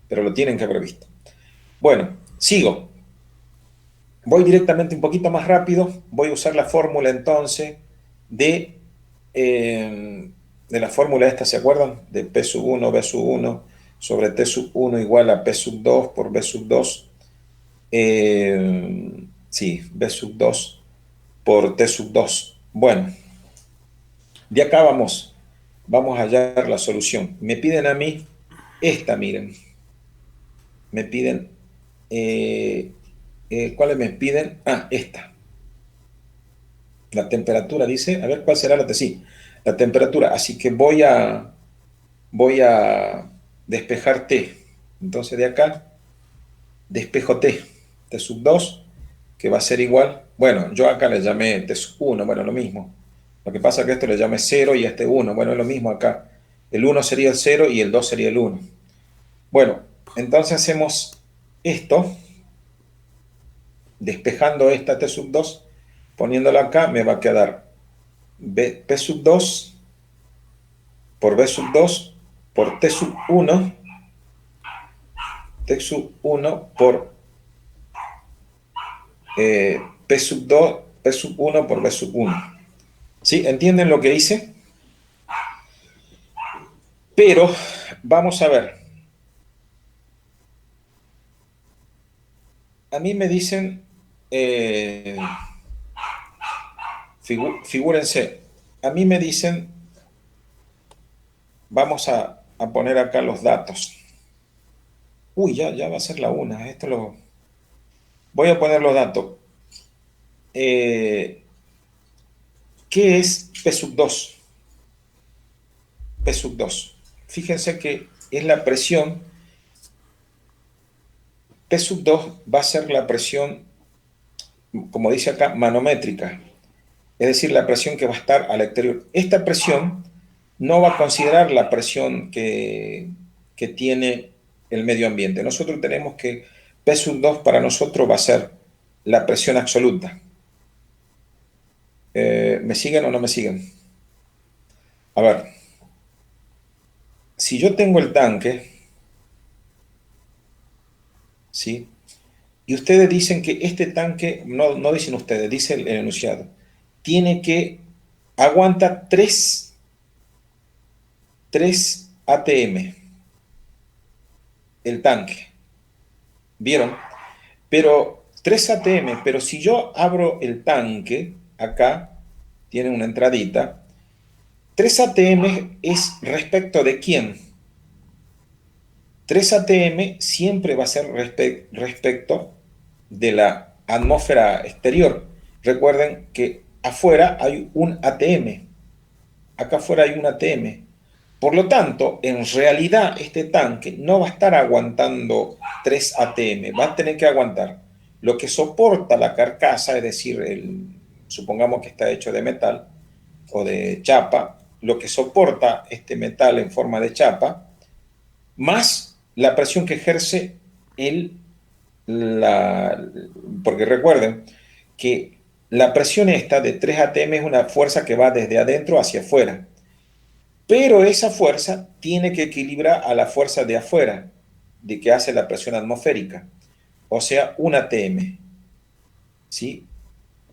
pero lo tienen que haber visto. Bueno, sigo. Voy directamente un poquito más rápido. Voy a usar la fórmula entonces de la fórmula esta, ¿se acuerdan? De P sub 1, B sub 1 sobre T sub 1 igual a P sub 2 por B sub 2. Sí, B sub 2 por T sub 2. Bueno, de acá vamos a hallar la solución. Me piden a mí esta, miren. Me piden, ¿cuáles me piden? Ah, esta. La temperatura dice, a ver cuál será la sí, la temperatura. Así que voy a despejar T. Entonces de acá despejo T, T sub 2, que va a ser igual. Bueno, yo acá le llamé T sub 1, bueno, lo mismo. Lo que pasa es que esto le llamé 0 y este 1. Bueno, es lo mismo acá. El 1 sería el 0 y el 2 sería el 1. Bueno, entonces hacemos esto, despejando esta T sub 2, poniéndola acá, me va a quedar P sub 2 por B sub 2 por T sub 1, T sub 1 por P sub 2, P sub 1 por B sub 1. ¿Sí? ¿Entienden lo que hice? Pero vamos a ver. a mí me dicen, figúrense, a mí me dicen, vamos a poner acá los datos. Uy, ya va a ser la una. Voy a poner los datos. ¿Qué es P sub 2? P sub 2. Fíjense que es la presión. P sub 2 va a ser la presión, como dice acá, manométrica. Es decir, la presión que va a estar al exterior. Esta presión no va a considerar la presión que tiene el medio ambiente. Nosotros tenemos que P sub 2 para nosotros va a ser la presión absoluta. ¿Me siguen o no me siguen? A ver, si yo tengo el tanque, ¿sí? Y ustedes dicen que este tanque, no dicen ustedes, dice el enunciado, aguanta 3 ATM, el tanque. ¿Vieron? Pero 3 ATM, pero si yo abro el tanque, acá tiene una entradita, 3 ATM es respecto de quién. 3 ATM siempre va a ser respecto de la atmósfera exterior. Recuerden que afuera hay un ATM. Acá afuera hay un ATM. Por lo tanto, en realidad este tanque no va a estar aguantando 3 ATM. Va a tener que aguantar lo que soporta la carcasa, es decir, supongamos que está hecho de metal o de chapa, lo que soporta este metal en forma de chapa, más la presión que ejerce porque recuerden que la presión esta de 3 ATM es una fuerza que va desde adentro hacia afuera, pero esa fuerza tiene que equilibrar a la fuerza de afuera, de que hace la presión atmosférica, o sea, 1 ATM. ¿Sí?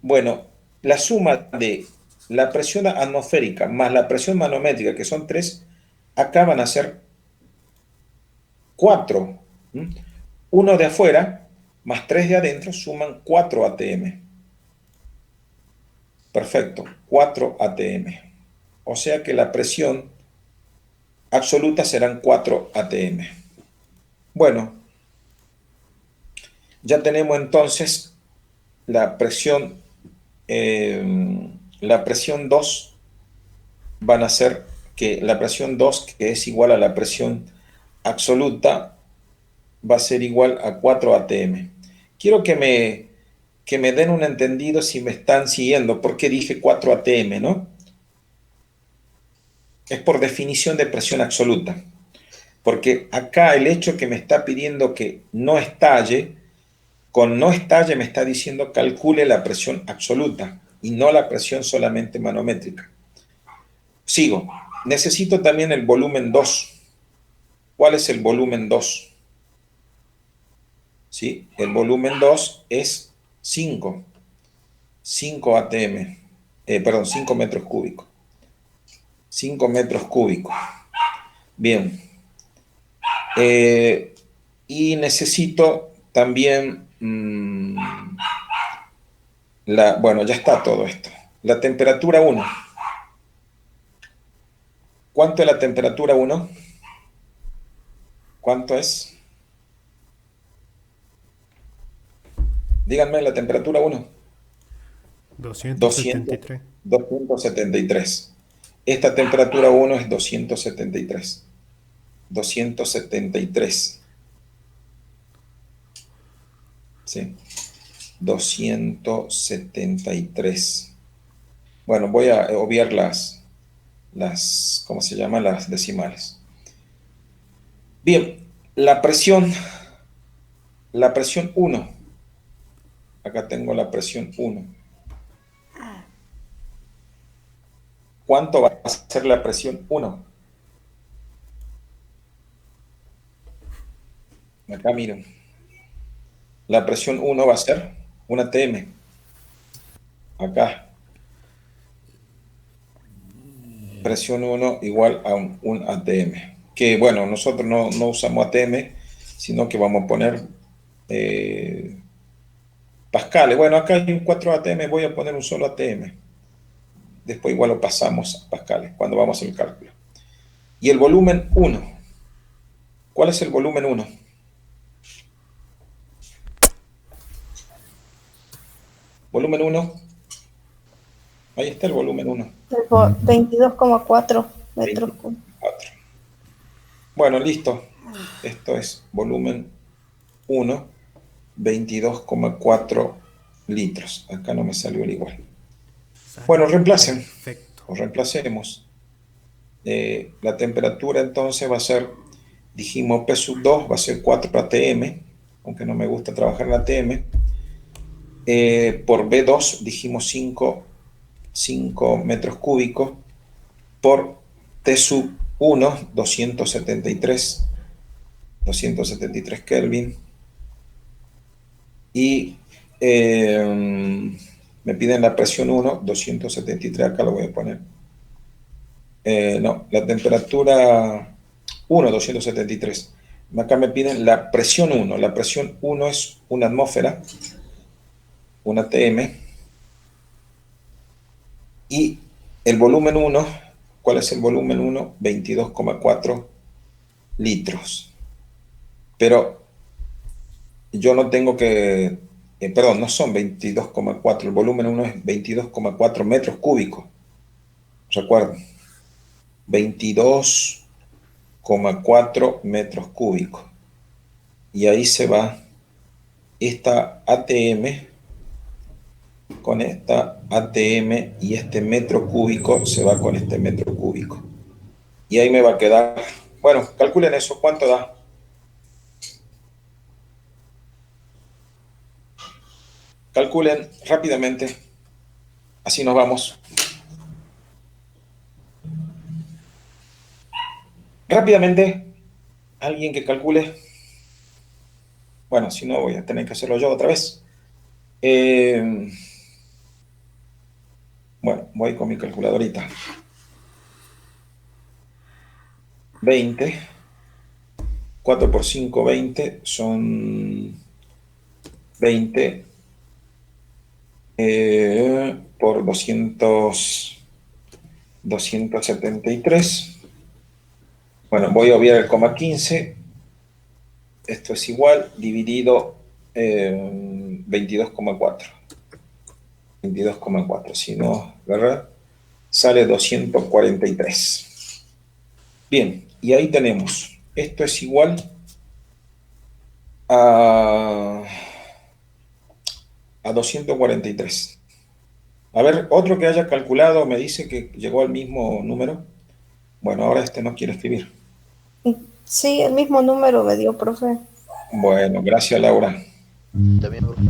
Bueno, la suma de la presión atmosférica más la presión manométrica, que son 3, acá van a ser 4. Uno de afuera más 3 de adentro suman 4 ATM. Perfecto, 4 ATM. O sea que la presión absoluta serán 4 ATM. Bueno, ya tenemos entonces la presión 2 van a ser que la presión 2, que es igual a la presión absoluta, va a ser igual a 4 ATM. Quiero que me den un entendido si me están siguiendo. ¿Por qué dije 4 ATM, no? Es por definición de presión absoluta. Porque acá el hecho que me está pidiendo que no estalle, con no estalle me está diciendo calcule la presión absoluta y no la presión solamente manométrica. Sigo. Necesito también el volumen 2. ¿Cuál es el volumen 2? ¿Sí? El volumen 2 es 5 ATM. Perdón, 5 metros cúbicos. 5 metros cúbicos. Bien. Y necesito también... bueno, ya está todo esto. La temperatura 1. ¿Cuánto es la temperatura 1? ¿Cuánto es? Díganme la temperatura 1. 273. 273. Esta temperatura 1 es 273. 273. ¿Sí? 273. Bueno, voy a obviar ¿cómo se llama? Las decimales. Bien, la presión 1. Acá tengo la presión 1. ¿Cuánto va a ser la presión 1? Acá miren. La presión 1 va a ser 1 ATM. Acá. Presión 1 igual a un ATM. Que bueno, nosotros no usamos ATM, sino que vamos a poner pascales. Bueno, acá hay un 4 atm, voy a poner un solo atm. Después igual lo pasamos a pascales cuando vamos al cálculo. Y el volumen 1. ¿Cuál es el volumen 1? Volumen 1. Ahí está el volumen 1. 22,4 metros cúbicos. 4. Bueno, listo. Esto es volumen 1, 22,4 litros. Acá no me salió el igual. Bueno, reemplacen. Perfecto. O reemplacemos. La temperatura entonces va a ser, dijimos P sub 2 va a ser 4 atm, aunque no me gusta trabajar en atm. Por B2 dijimos 5 metros cúbicos, por T sub 1, 273 Kelvin. Y me piden la presión 1, 273, acá lo voy a poner. No, la temperatura 1, 273. Acá me piden la presión 1. La presión 1 es una atmósfera, una atm. Y el volumen 1, ¿cuál es el volumen 1? 22,4 litros. Pero yo no tengo que, perdón, no son 22,4, el volumen 1 es 22,4 metros cúbicos. Recuerden, 22,4 metros cúbicos. Y ahí se va esta ATM con esta ATM y este metro cúbico se va con este metro cúbico. Y ahí me va a quedar, bueno, calculen eso, ¿cuánto da? Calculen rápidamente, así nos vamos. Rápidamente, alguien que calcule. Bueno, si no voy a tener que hacerlo yo otra vez. Bueno, voy con mi calculadorita. 20. 4 por 5, 20. Son 20 por 273. Bueno, voy a obviar el coma 15. Esto es igual, dividido 22,4. 22,4. Si no, ¿verdad? Sale 243. Bien, y ahí tenemos. Esto es igual a 243. A ver, otro que haya calculado me dice que llegó al mismo número. Bueno, ahora este no quiere escribir. Sí, el mismo número me dio, profe. Bueno, gracias, Laura. También, profe.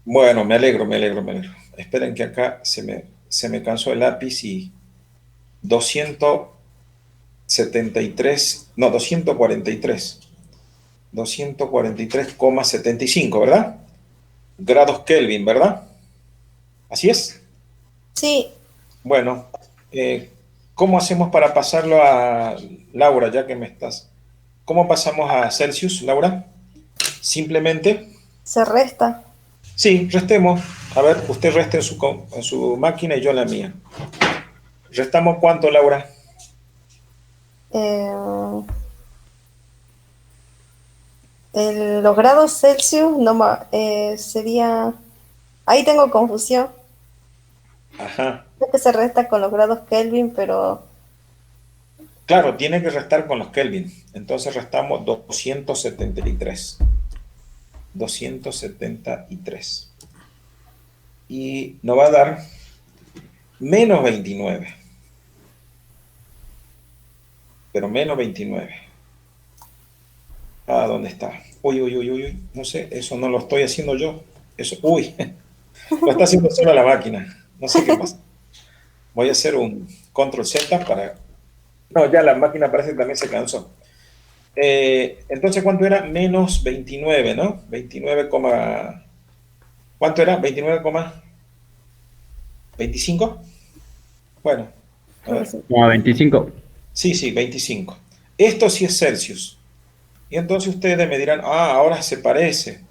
Bueno, me alegro. Esperen que acá se me cansó el lápiz y 273, no, 243. 243,75, ¿verdad? Grados Kelvin, ¿verdad? ¿Así es? Sí, Bueno, ¿cómo hacemos para pasarlo a Laura, ya que me estás? ¿Cómo pasamos a Celsius, Laura? Simplemente, se resta. sí, restemos. A ver, usted reste en su máquina y yo en la mía. ¿Restamos cuánto, Laura? Los grados Celsius no sería... Ahí tengo confusión. Ajá. Creo que se resta con los grados Kelvin, pero Claro, tiene que restar con los Kelvin. Entonces restamos 273. 273. Y nos va a dar menos 29. Pero menos 29. Ah, ¿dónde está? Uy. No sé, eso no lo estoy haciendo yo. Eso, uy. Lo está haciendo solo la máquina. No sé qué pasa. Voy a hacer un control Z para... No, ya la máquina parece que también se cansó. Entonces, ¿cuánto era? Menos 29, ¿no? 29, ¿cuánto era? 29,25. Bueno, a ver. Como 25. Sí, 25. Esto sí es Celsius. Y entonces ustedes me dirán, ah, ahora se parece.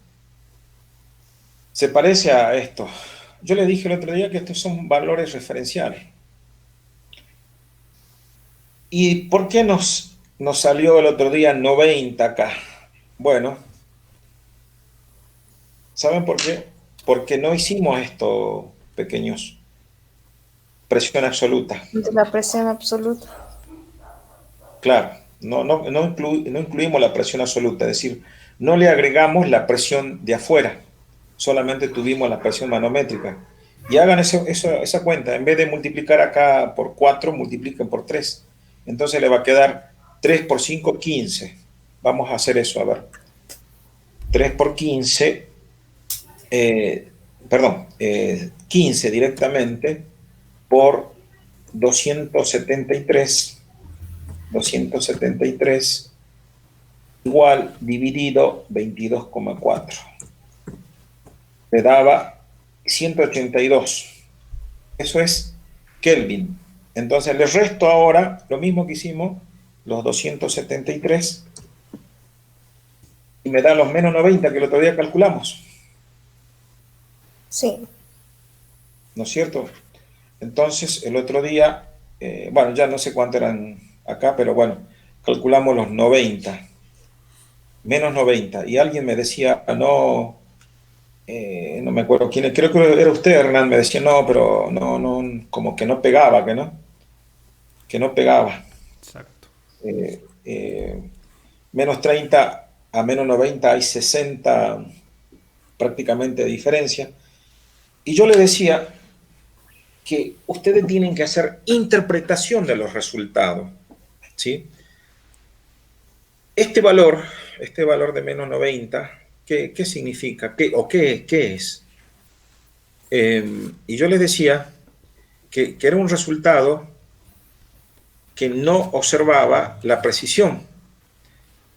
Se parece a esto. Yo le dije el otro día que estos son valores referenciales. ¿Y por qué nos salió el otro día 90 acá? Bueno, ¿saben por qué? Porque no hicimos esto, pequeños. Presión absoluta. De la presión absoluta. Claro, no incluimos la presión absoluta, es decir, no le agregamos la presión de afuera, solamente tuvimos la presión manométrica. Y hagan esa cuenta, en vez de multiplicar acá por 4, multipliquen por 3. Entonces le va a quedar 3 por 5, 15. Vamos a hacer eso, a ver. 3 por 15, 15 directamente por 273 igual dividido 22,4. Le daba 182. Eso es Kelvin. Entonces le resto ahora lo mismo que hicimos, los 273, y me da los menos 90 que el otro día calculamos. Sí. ¿No es cierto? Entonces el otro día, bueno, ya no sé cuánto eran acá, pero bueno, calculamos los 90. Menos 90. Y alguien me decía, no me acuerdo quién, creo que era usted, Hernán, me decía, no, pero no, como que no pegaba, que no pegaba. Exacto. Menos 30 a menos 90 hay 60 prácticamente de diferencia. Y yo le decía que ustedes tienen que hacer interpretación de los resultados, ¿sí? Este valor de menos 90, ¿qué significa? ¿Qué es? Y yo les decía que era un resultado que no observaba la precisión.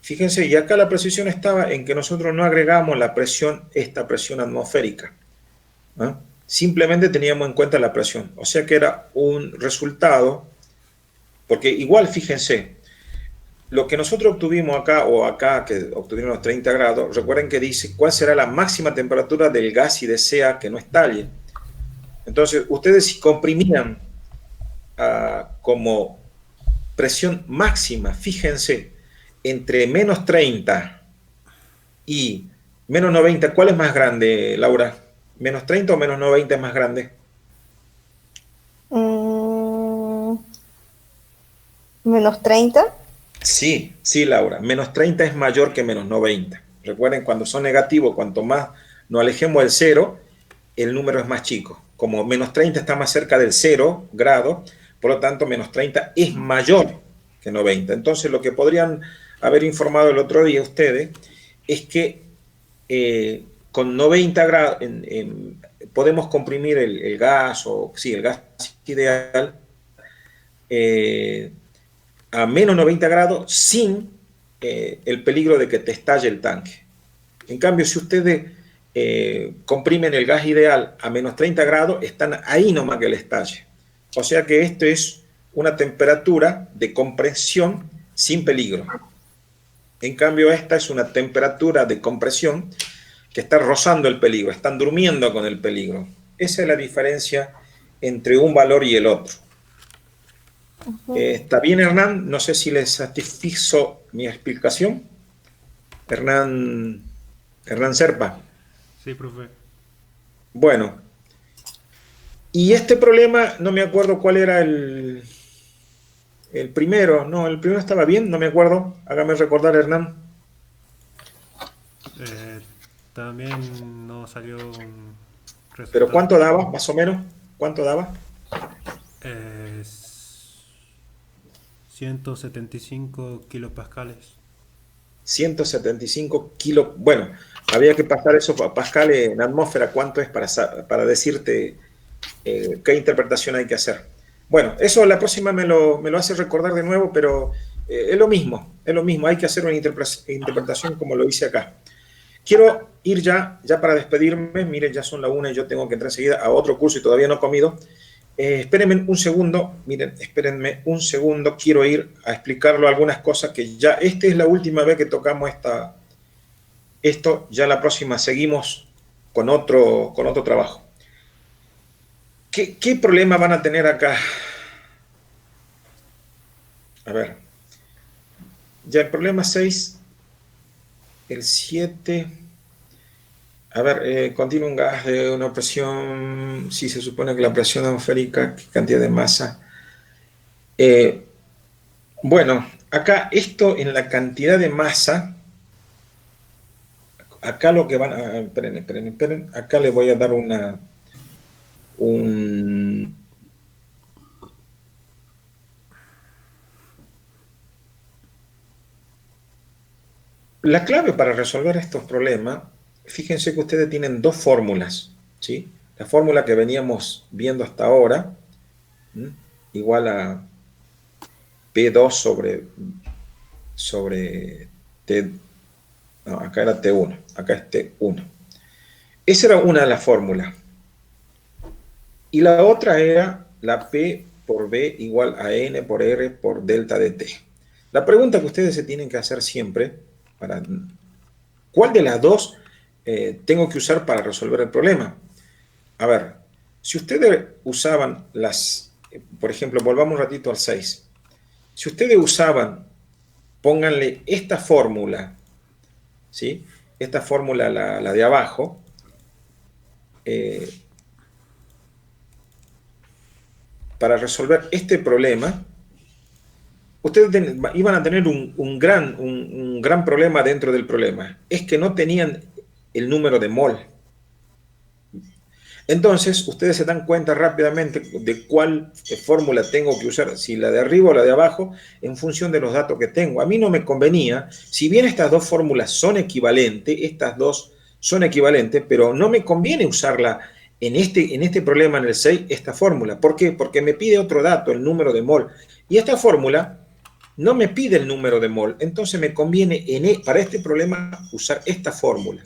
Fíjense, y acá la precisión estaba en que nosotros no agregamos la presión, esta presión atmosférica, ¿no? Simplemente teníamos en cuenta la presión. O sea que era un resultado, porque igual, fíjense, lo que nosotros obtuvimos acá, o acá que obtuvieron los 30 grados, recuerden que dice cuál será la máxima temperatura del gas y desea que no estalle. Entonces, ustedes si comprimían como presión máxima, fíjense, entre menos 30 y menos 90, ¿cuál es más grande, Laura? ¿Menos 30 o menos 90 es más grande? Menos 30. Sí, Laura. Menos 30 es mayor que menos 90. Recuerden, cuando son negativos, cuanto más nos alejemos del cero, el número es más chico. Como menos 30 está más cerca del 0 grado, por lo tanto, menos 30 es mayor que 90. Entonces, lo que podrían haber informado el otro día ustedes es que con 90 grados podemos comprimir el gas, el gas ideal, a menos 90 grados sin el peligro de que te estalle el tanque. En cambio, si ustedes comprimen el gas ideal a menos 30 grados, están ahí nomás que le estalle. O sea que esto es una temperatura de compresión sin peligro. En cambio, esta es una temperatura de compresión que está rozando el peligro, están durmiendo con el peligro. Esa es la diferencia entre un valor y el otro. ¿Está bien, Hernán? No sé si les satisfizo mi explicación. Hernán Serpa. Sí, profe. Bueno. Y este problema, no me acuerdo cuál era el primero. No, el primero estaba bien, no me acuerdo. Hágame recordar, Hernán. También no salió un resultado. ¿Pero cuánto daba, más o menos? ¿Cuánto daba? 175 kilopascales. 175 kilos. Bueno, había que pasar eso a Pascal en atmósfera. ¿Cuánto es para decirte qué interpretación hay que hacer? Bueno, eso la próxima me lo hace recordar de nuevo, pero es lo mismo. Hay que hacer una interpretación como lo hice acá. Quiero ir ya para despedirme. Miren, ya son las 1 y yo tengo que entrar enseguida a otro curso y todavía no he comido. Espérenme un segundo, miren, espérenme un segundo, quiero ir a explicarlo algunas cosas que ya, esta es la última vez que tocamos esto, ya la próxima seguimos con otro trabajo. ¿Qué problema van a tener acá? A ver, ya el problema 6, el 7, a ver, contiene un gas de una presión, si se supone que la presión atmosférica, ¿qué cantidad de masa? Bueno, acá esto en la cantidad de masa, acá lo que van a... Esperen, acá le voy a dar la clave para resolver estos problemas, fíjense que ustedes tienen dos fórmulas, ¿sí? La fórmula que veníamos viendo hasta ahora, ¿m? Igual a P2 sobre T, no, acá era T1, acá es T1. Esa era una de las fórmulas. Y la otra era la P por B igual a N por R por delta de T. La pregunta que ustedes se tienen que hacer siempre, ¿cuál de las dos tengo que usar para resolver el problema? A ver, si ustedes usaban por ejemplo, volvamos un ratito al 6. Si ustedes usaban, pónganle esta fórmula, ¿sí? Esta fórmula, la de abajo, para resolver este problema, ustedes iban a tener un gran problema dentro del problema. Es que no tenían el número de mol. Entonces, ustedes se dan cuenta rápidamente de cuál fórmula tengo que usar, si la de arriba o la de abajo, en función de los datos que tengo. A mí no me convenía, si bien estas dos fórmulas son equivalentes, pero no me conviene usarla en este problema, en el 6, esta fórmula. ¿Por qué? Porque me pide otro dato, el número de mol. Y esta fórmula no me pide el número de mol, entonces me conviene para este problema usar esta fórmula.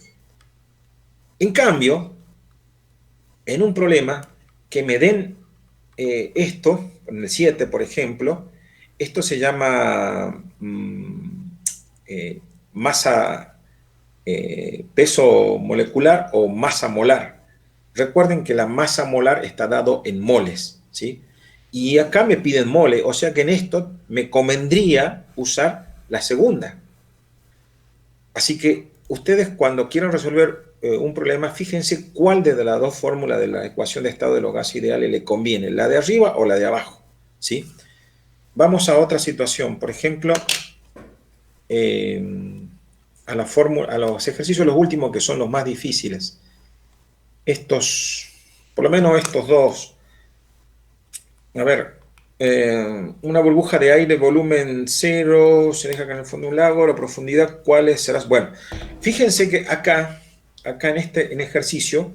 En cambio, en un problema que me den esto, en el 7, por ejemplo, esto se llama masa, peso molecular o masa molar. Recuerden que la masa molar está dado en moles, ¿sí? Y acá me piden moles, o sea que en esto me convendría usar la segunda. Así que ustedes cuando quieran resolver un problema, fíjense cuál de las dos fórmulas de la ecuación de estado de los gases ideales le conviene, la de arriba o la de abajo, ¿sí? Vamos a otra situación, por ejemplo, a los ejercicios, los últimos, que son los más difíciles. Por lo menos estos dos. A ver, una burbuja de aire, volumen 0, se deja caer en el fondo de un lago, la profundidad, ¿cuáles serán? Bueno, fíjense que acá en este ejercicio,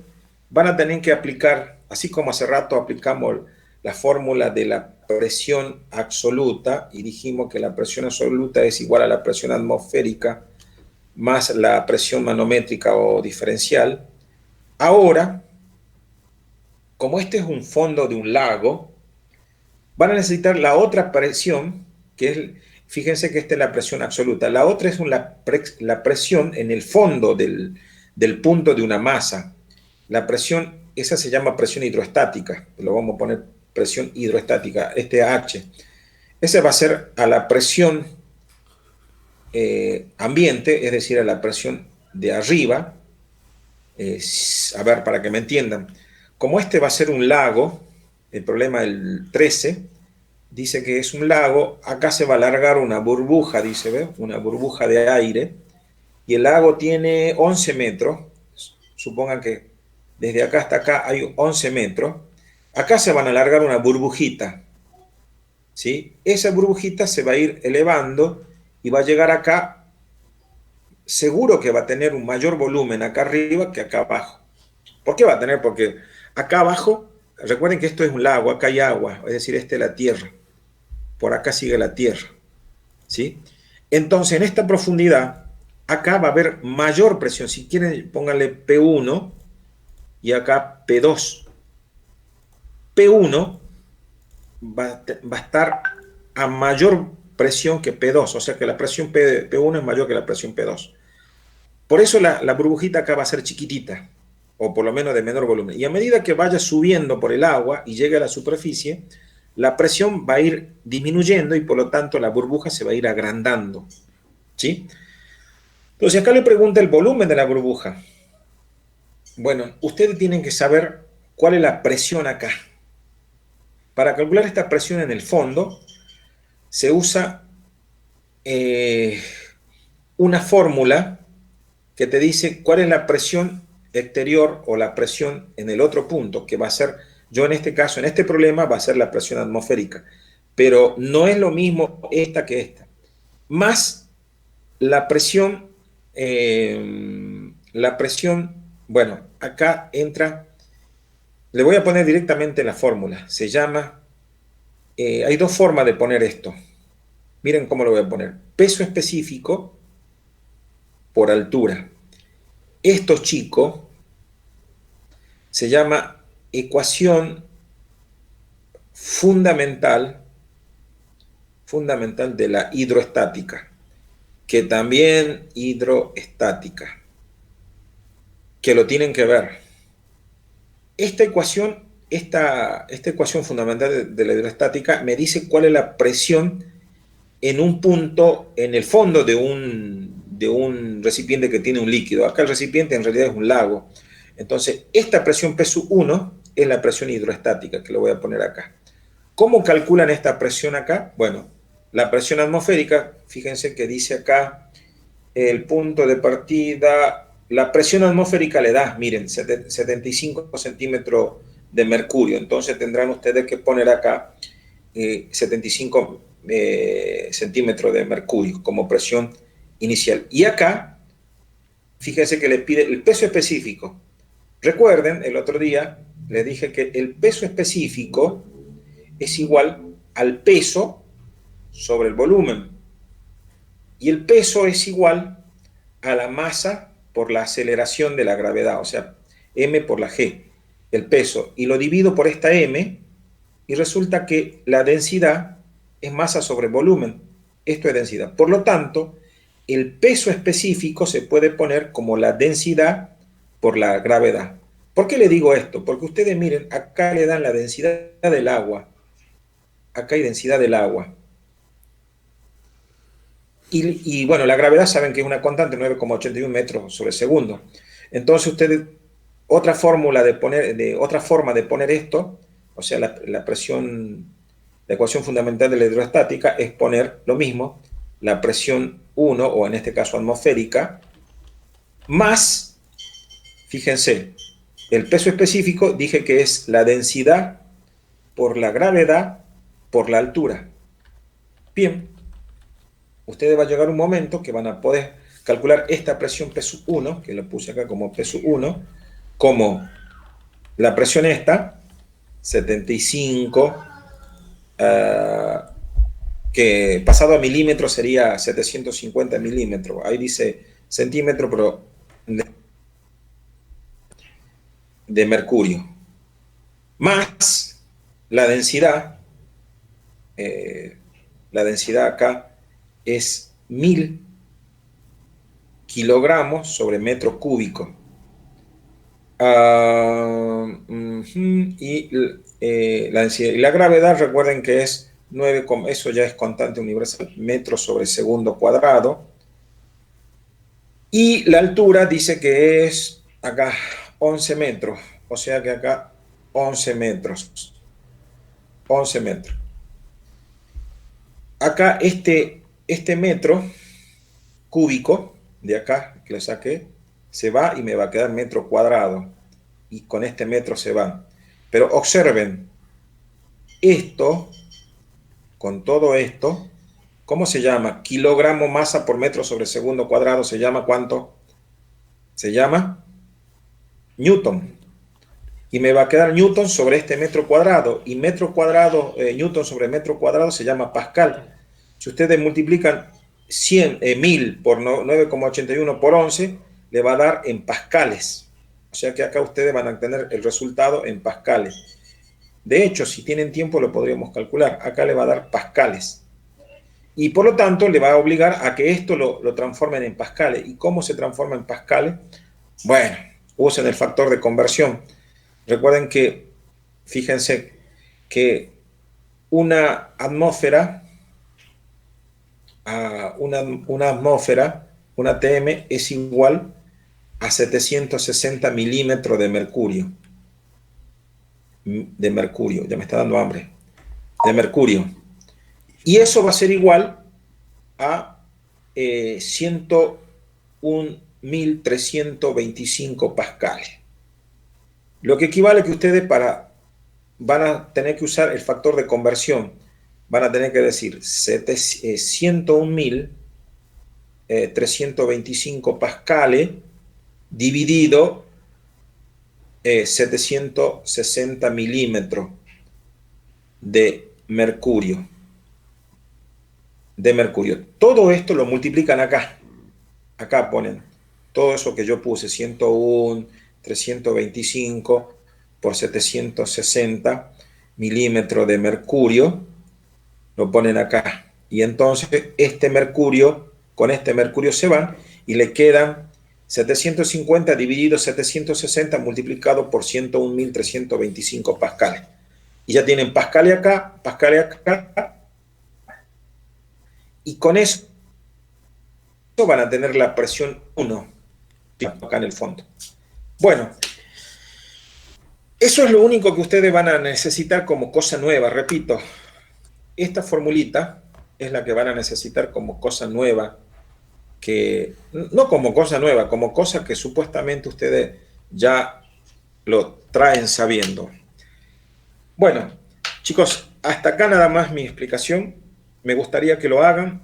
van a tener que aplicar, así como hace rato aplicamos la fórmula de la presión absoluta, y dijimos que la presión absoluta es igual a la presión atmosférica más la presión manométrica o diferencial. Ahora, como este es un fondo de un lago, van a necesitar la otra presión, que es, fíjense que esta es la presión absoluta. La otra es la presión en el fondo del punto de una masa. La presión, esa se llama presión hidrostática. Lo vamos a poner presión hidrostática, este H. Esa va a ser a la presión ambiente, es decir, a la presión de arriba. A ver, para que me entiendan. Como este va a ser un lago, el problema del 13, dice que es un lago, acá se va a alargar una burbuja, dice, ¿ve? Una burbuja de aire, y el lago tiene 11 metros, supongan que desde acá hasta acá hay 11 metros, acá se van a alargar una burbujita, ¿sí? Esa burbujita se va a ir elevando y va a llegar acá, seguro que va a tener un mayor volumen acá arriba que acá abajo. ¿Por qué va a tener? Porque acá abajo, recuerden que esto es un lago, acá hay agua, es decir, esta es la tierra. Por acá sigue la tierra, ¿sí? Entonces, en esta profundidad, acá va a haber mayor presión. Si quieren, pónganle P1 y acá P2. P1 va a estar a mayor presión que P2, o sea que la presión P1 es mayor que la presión P2. Por eso la burbujita acá va a ser chiquitita, o por lo menos de menor volumen. Y a medida que vaya subiendo por el agua y llegue a la superficie, la presión va a ir disminuyendo y por lo tanto la burbuja se va a ir agrandando, ¿sí? Entonces acá le pregunta el volumen de la burbuja. Bueno, ustedes tienen que saber cuál es la presión acá. Para calcular esta presión en el fondo, se usa una fórmula que te dice cuál es la presión exterior o la presión en el otro punto, que va a ser, yo en este caso, en este problema, va a ser la presión atmosférica. Pero no es lo mismo esta que esta. Más la presión, bueno, acá entra, le voy a poner directamente la fórmula, se llama, hay dos formas de poner esto. Miren cómo lo voy a poner. Peso específico por altura. Esto, chico, se llama ecuación fundamental de la hidroestática, que también hidroestática, que lo tienen que ver. Esta ecuación fundamental de la hidroestática me dice cuál es la presión en un punto, en el fondo de un recipiente que tiene un líquido. Acá el recipiente en realidad es un lago. Entonces, esta presión P1 es la presión hidroestática, que lo voy a poner acá. ¿Cómo calculan esta presión acá? Bueno, la presión atmosférica, fíjense que dice acá el punto de partida, la presión atmosférica le da, miren, 75 centímetros de mercurio. Entonces tendrán ustedes que poner acá 75 centímetros de mercurio como presión inicial. Y acá, fíjense que le pide el peso específico. Recuerden, el otro día les dije que el peso específico es igual al peso sobre el volumen. Y el peso es igual a la masa por la aceleración de la gravedad, o sea, m por la g, el peso. Y lo divido por esta m y resulta que la densidad es masa sobre volumen. Esto es densidad. Por lo tanto, el peso específico se puede poner como la densidad por la gravedad. ¿Por qué le digo esto? Porque ustedes miren, acá le dan la densidad del agua. Acá hay densidad del agua. Y bueno, la gravedad saben que es una constante, 9,81 metros sobre segundo. Entonces ustedes, otra forma de poner esto, o sea, la presión, la ecuación fundamental de la hidroestática es poner lo mismo, la presión 1, o en este caso atmosférica, más, fíjense, el peso específico, dije que es la densidad por la gravedad por la altura. Bien, ustedes va a llegar un momento que van a poder calcular esta presión P1, que la puse acá como P1, como la presión esta, 75, que pasado a milímetros sería 750 milímetros. Ahí dice centímetro, pero de mercurio. Más la densidad acá es 1000 kilogramos sobre metro cúbico. Y la densidad y la gravedad, recuerden que es 9, eso ya es constante universal, metros sobre segundo cuadrado. Y la altura dice que es acá 11 metros, o sea que acá 11 metros. 11 metros. Acá este metro cúbico de acá que le saqué se va y me va a quedar metro cuadrado, y con este metro se van. Pero observen, esto, con todo esto, ¿cómo se llama? Kilogramo masa por metro sobre segundo cuadrado, ¿se llama cuánto? Se llama Newton. Y me va a quedar Newton sobre este metro cuadrado, y metro cuadrado, Newton sobre metro cuadrado se llama Pascal. Si ustedes multiplican 1000 por 9,81 por 11, le va a dar en pascales. O sea que acá ustedes van a tener el resultado en pascales. De hecho, si tienen tiempo lo podríamos calcular. Acá le va a dar pascales. Y por lo tanto le va a obligar a que esto lo transformen en pascales. ¿Y cómo se transforma en pascales? Bueno, usen el factor de conversión. Recuerden que, fíjense que una atmósfera, una atm es igual a 760 milímetros de mercurio. Ya me está dando hambre. De mercurio. Y eso va a ser igual a 101.325 pascales. Lo que equivale a que ustedes van a tener que usar el factor de conversión. Van a tener que decir 101.325 pascales dividido 760 milímetros de mercurio. Todo esto lo multiplican acá. Acá ponen todo eso que yo puse, 101, 325 por 760 milímetros de mercurio, lo ponen acá. Y entonces este mercurio, con este mercurio se van y le quedan 750 dividido 760 multiplicado por 101.325 pascales. Y ya tienen pascales acá, y con eso van a tener la presión 1 acá en el fondo. Bueno, eso es lo único que ustedes van a necesitar como cosa nueva. Repito, esta formulita es la que van a necesitar como cosa nueva, que no como cosa nueva, como cosa que supuestamente ustedes ya lo traen sabiendo. Bueno, chicos, hasta acá nada más mi explicación. Me gustaría que lo hagan.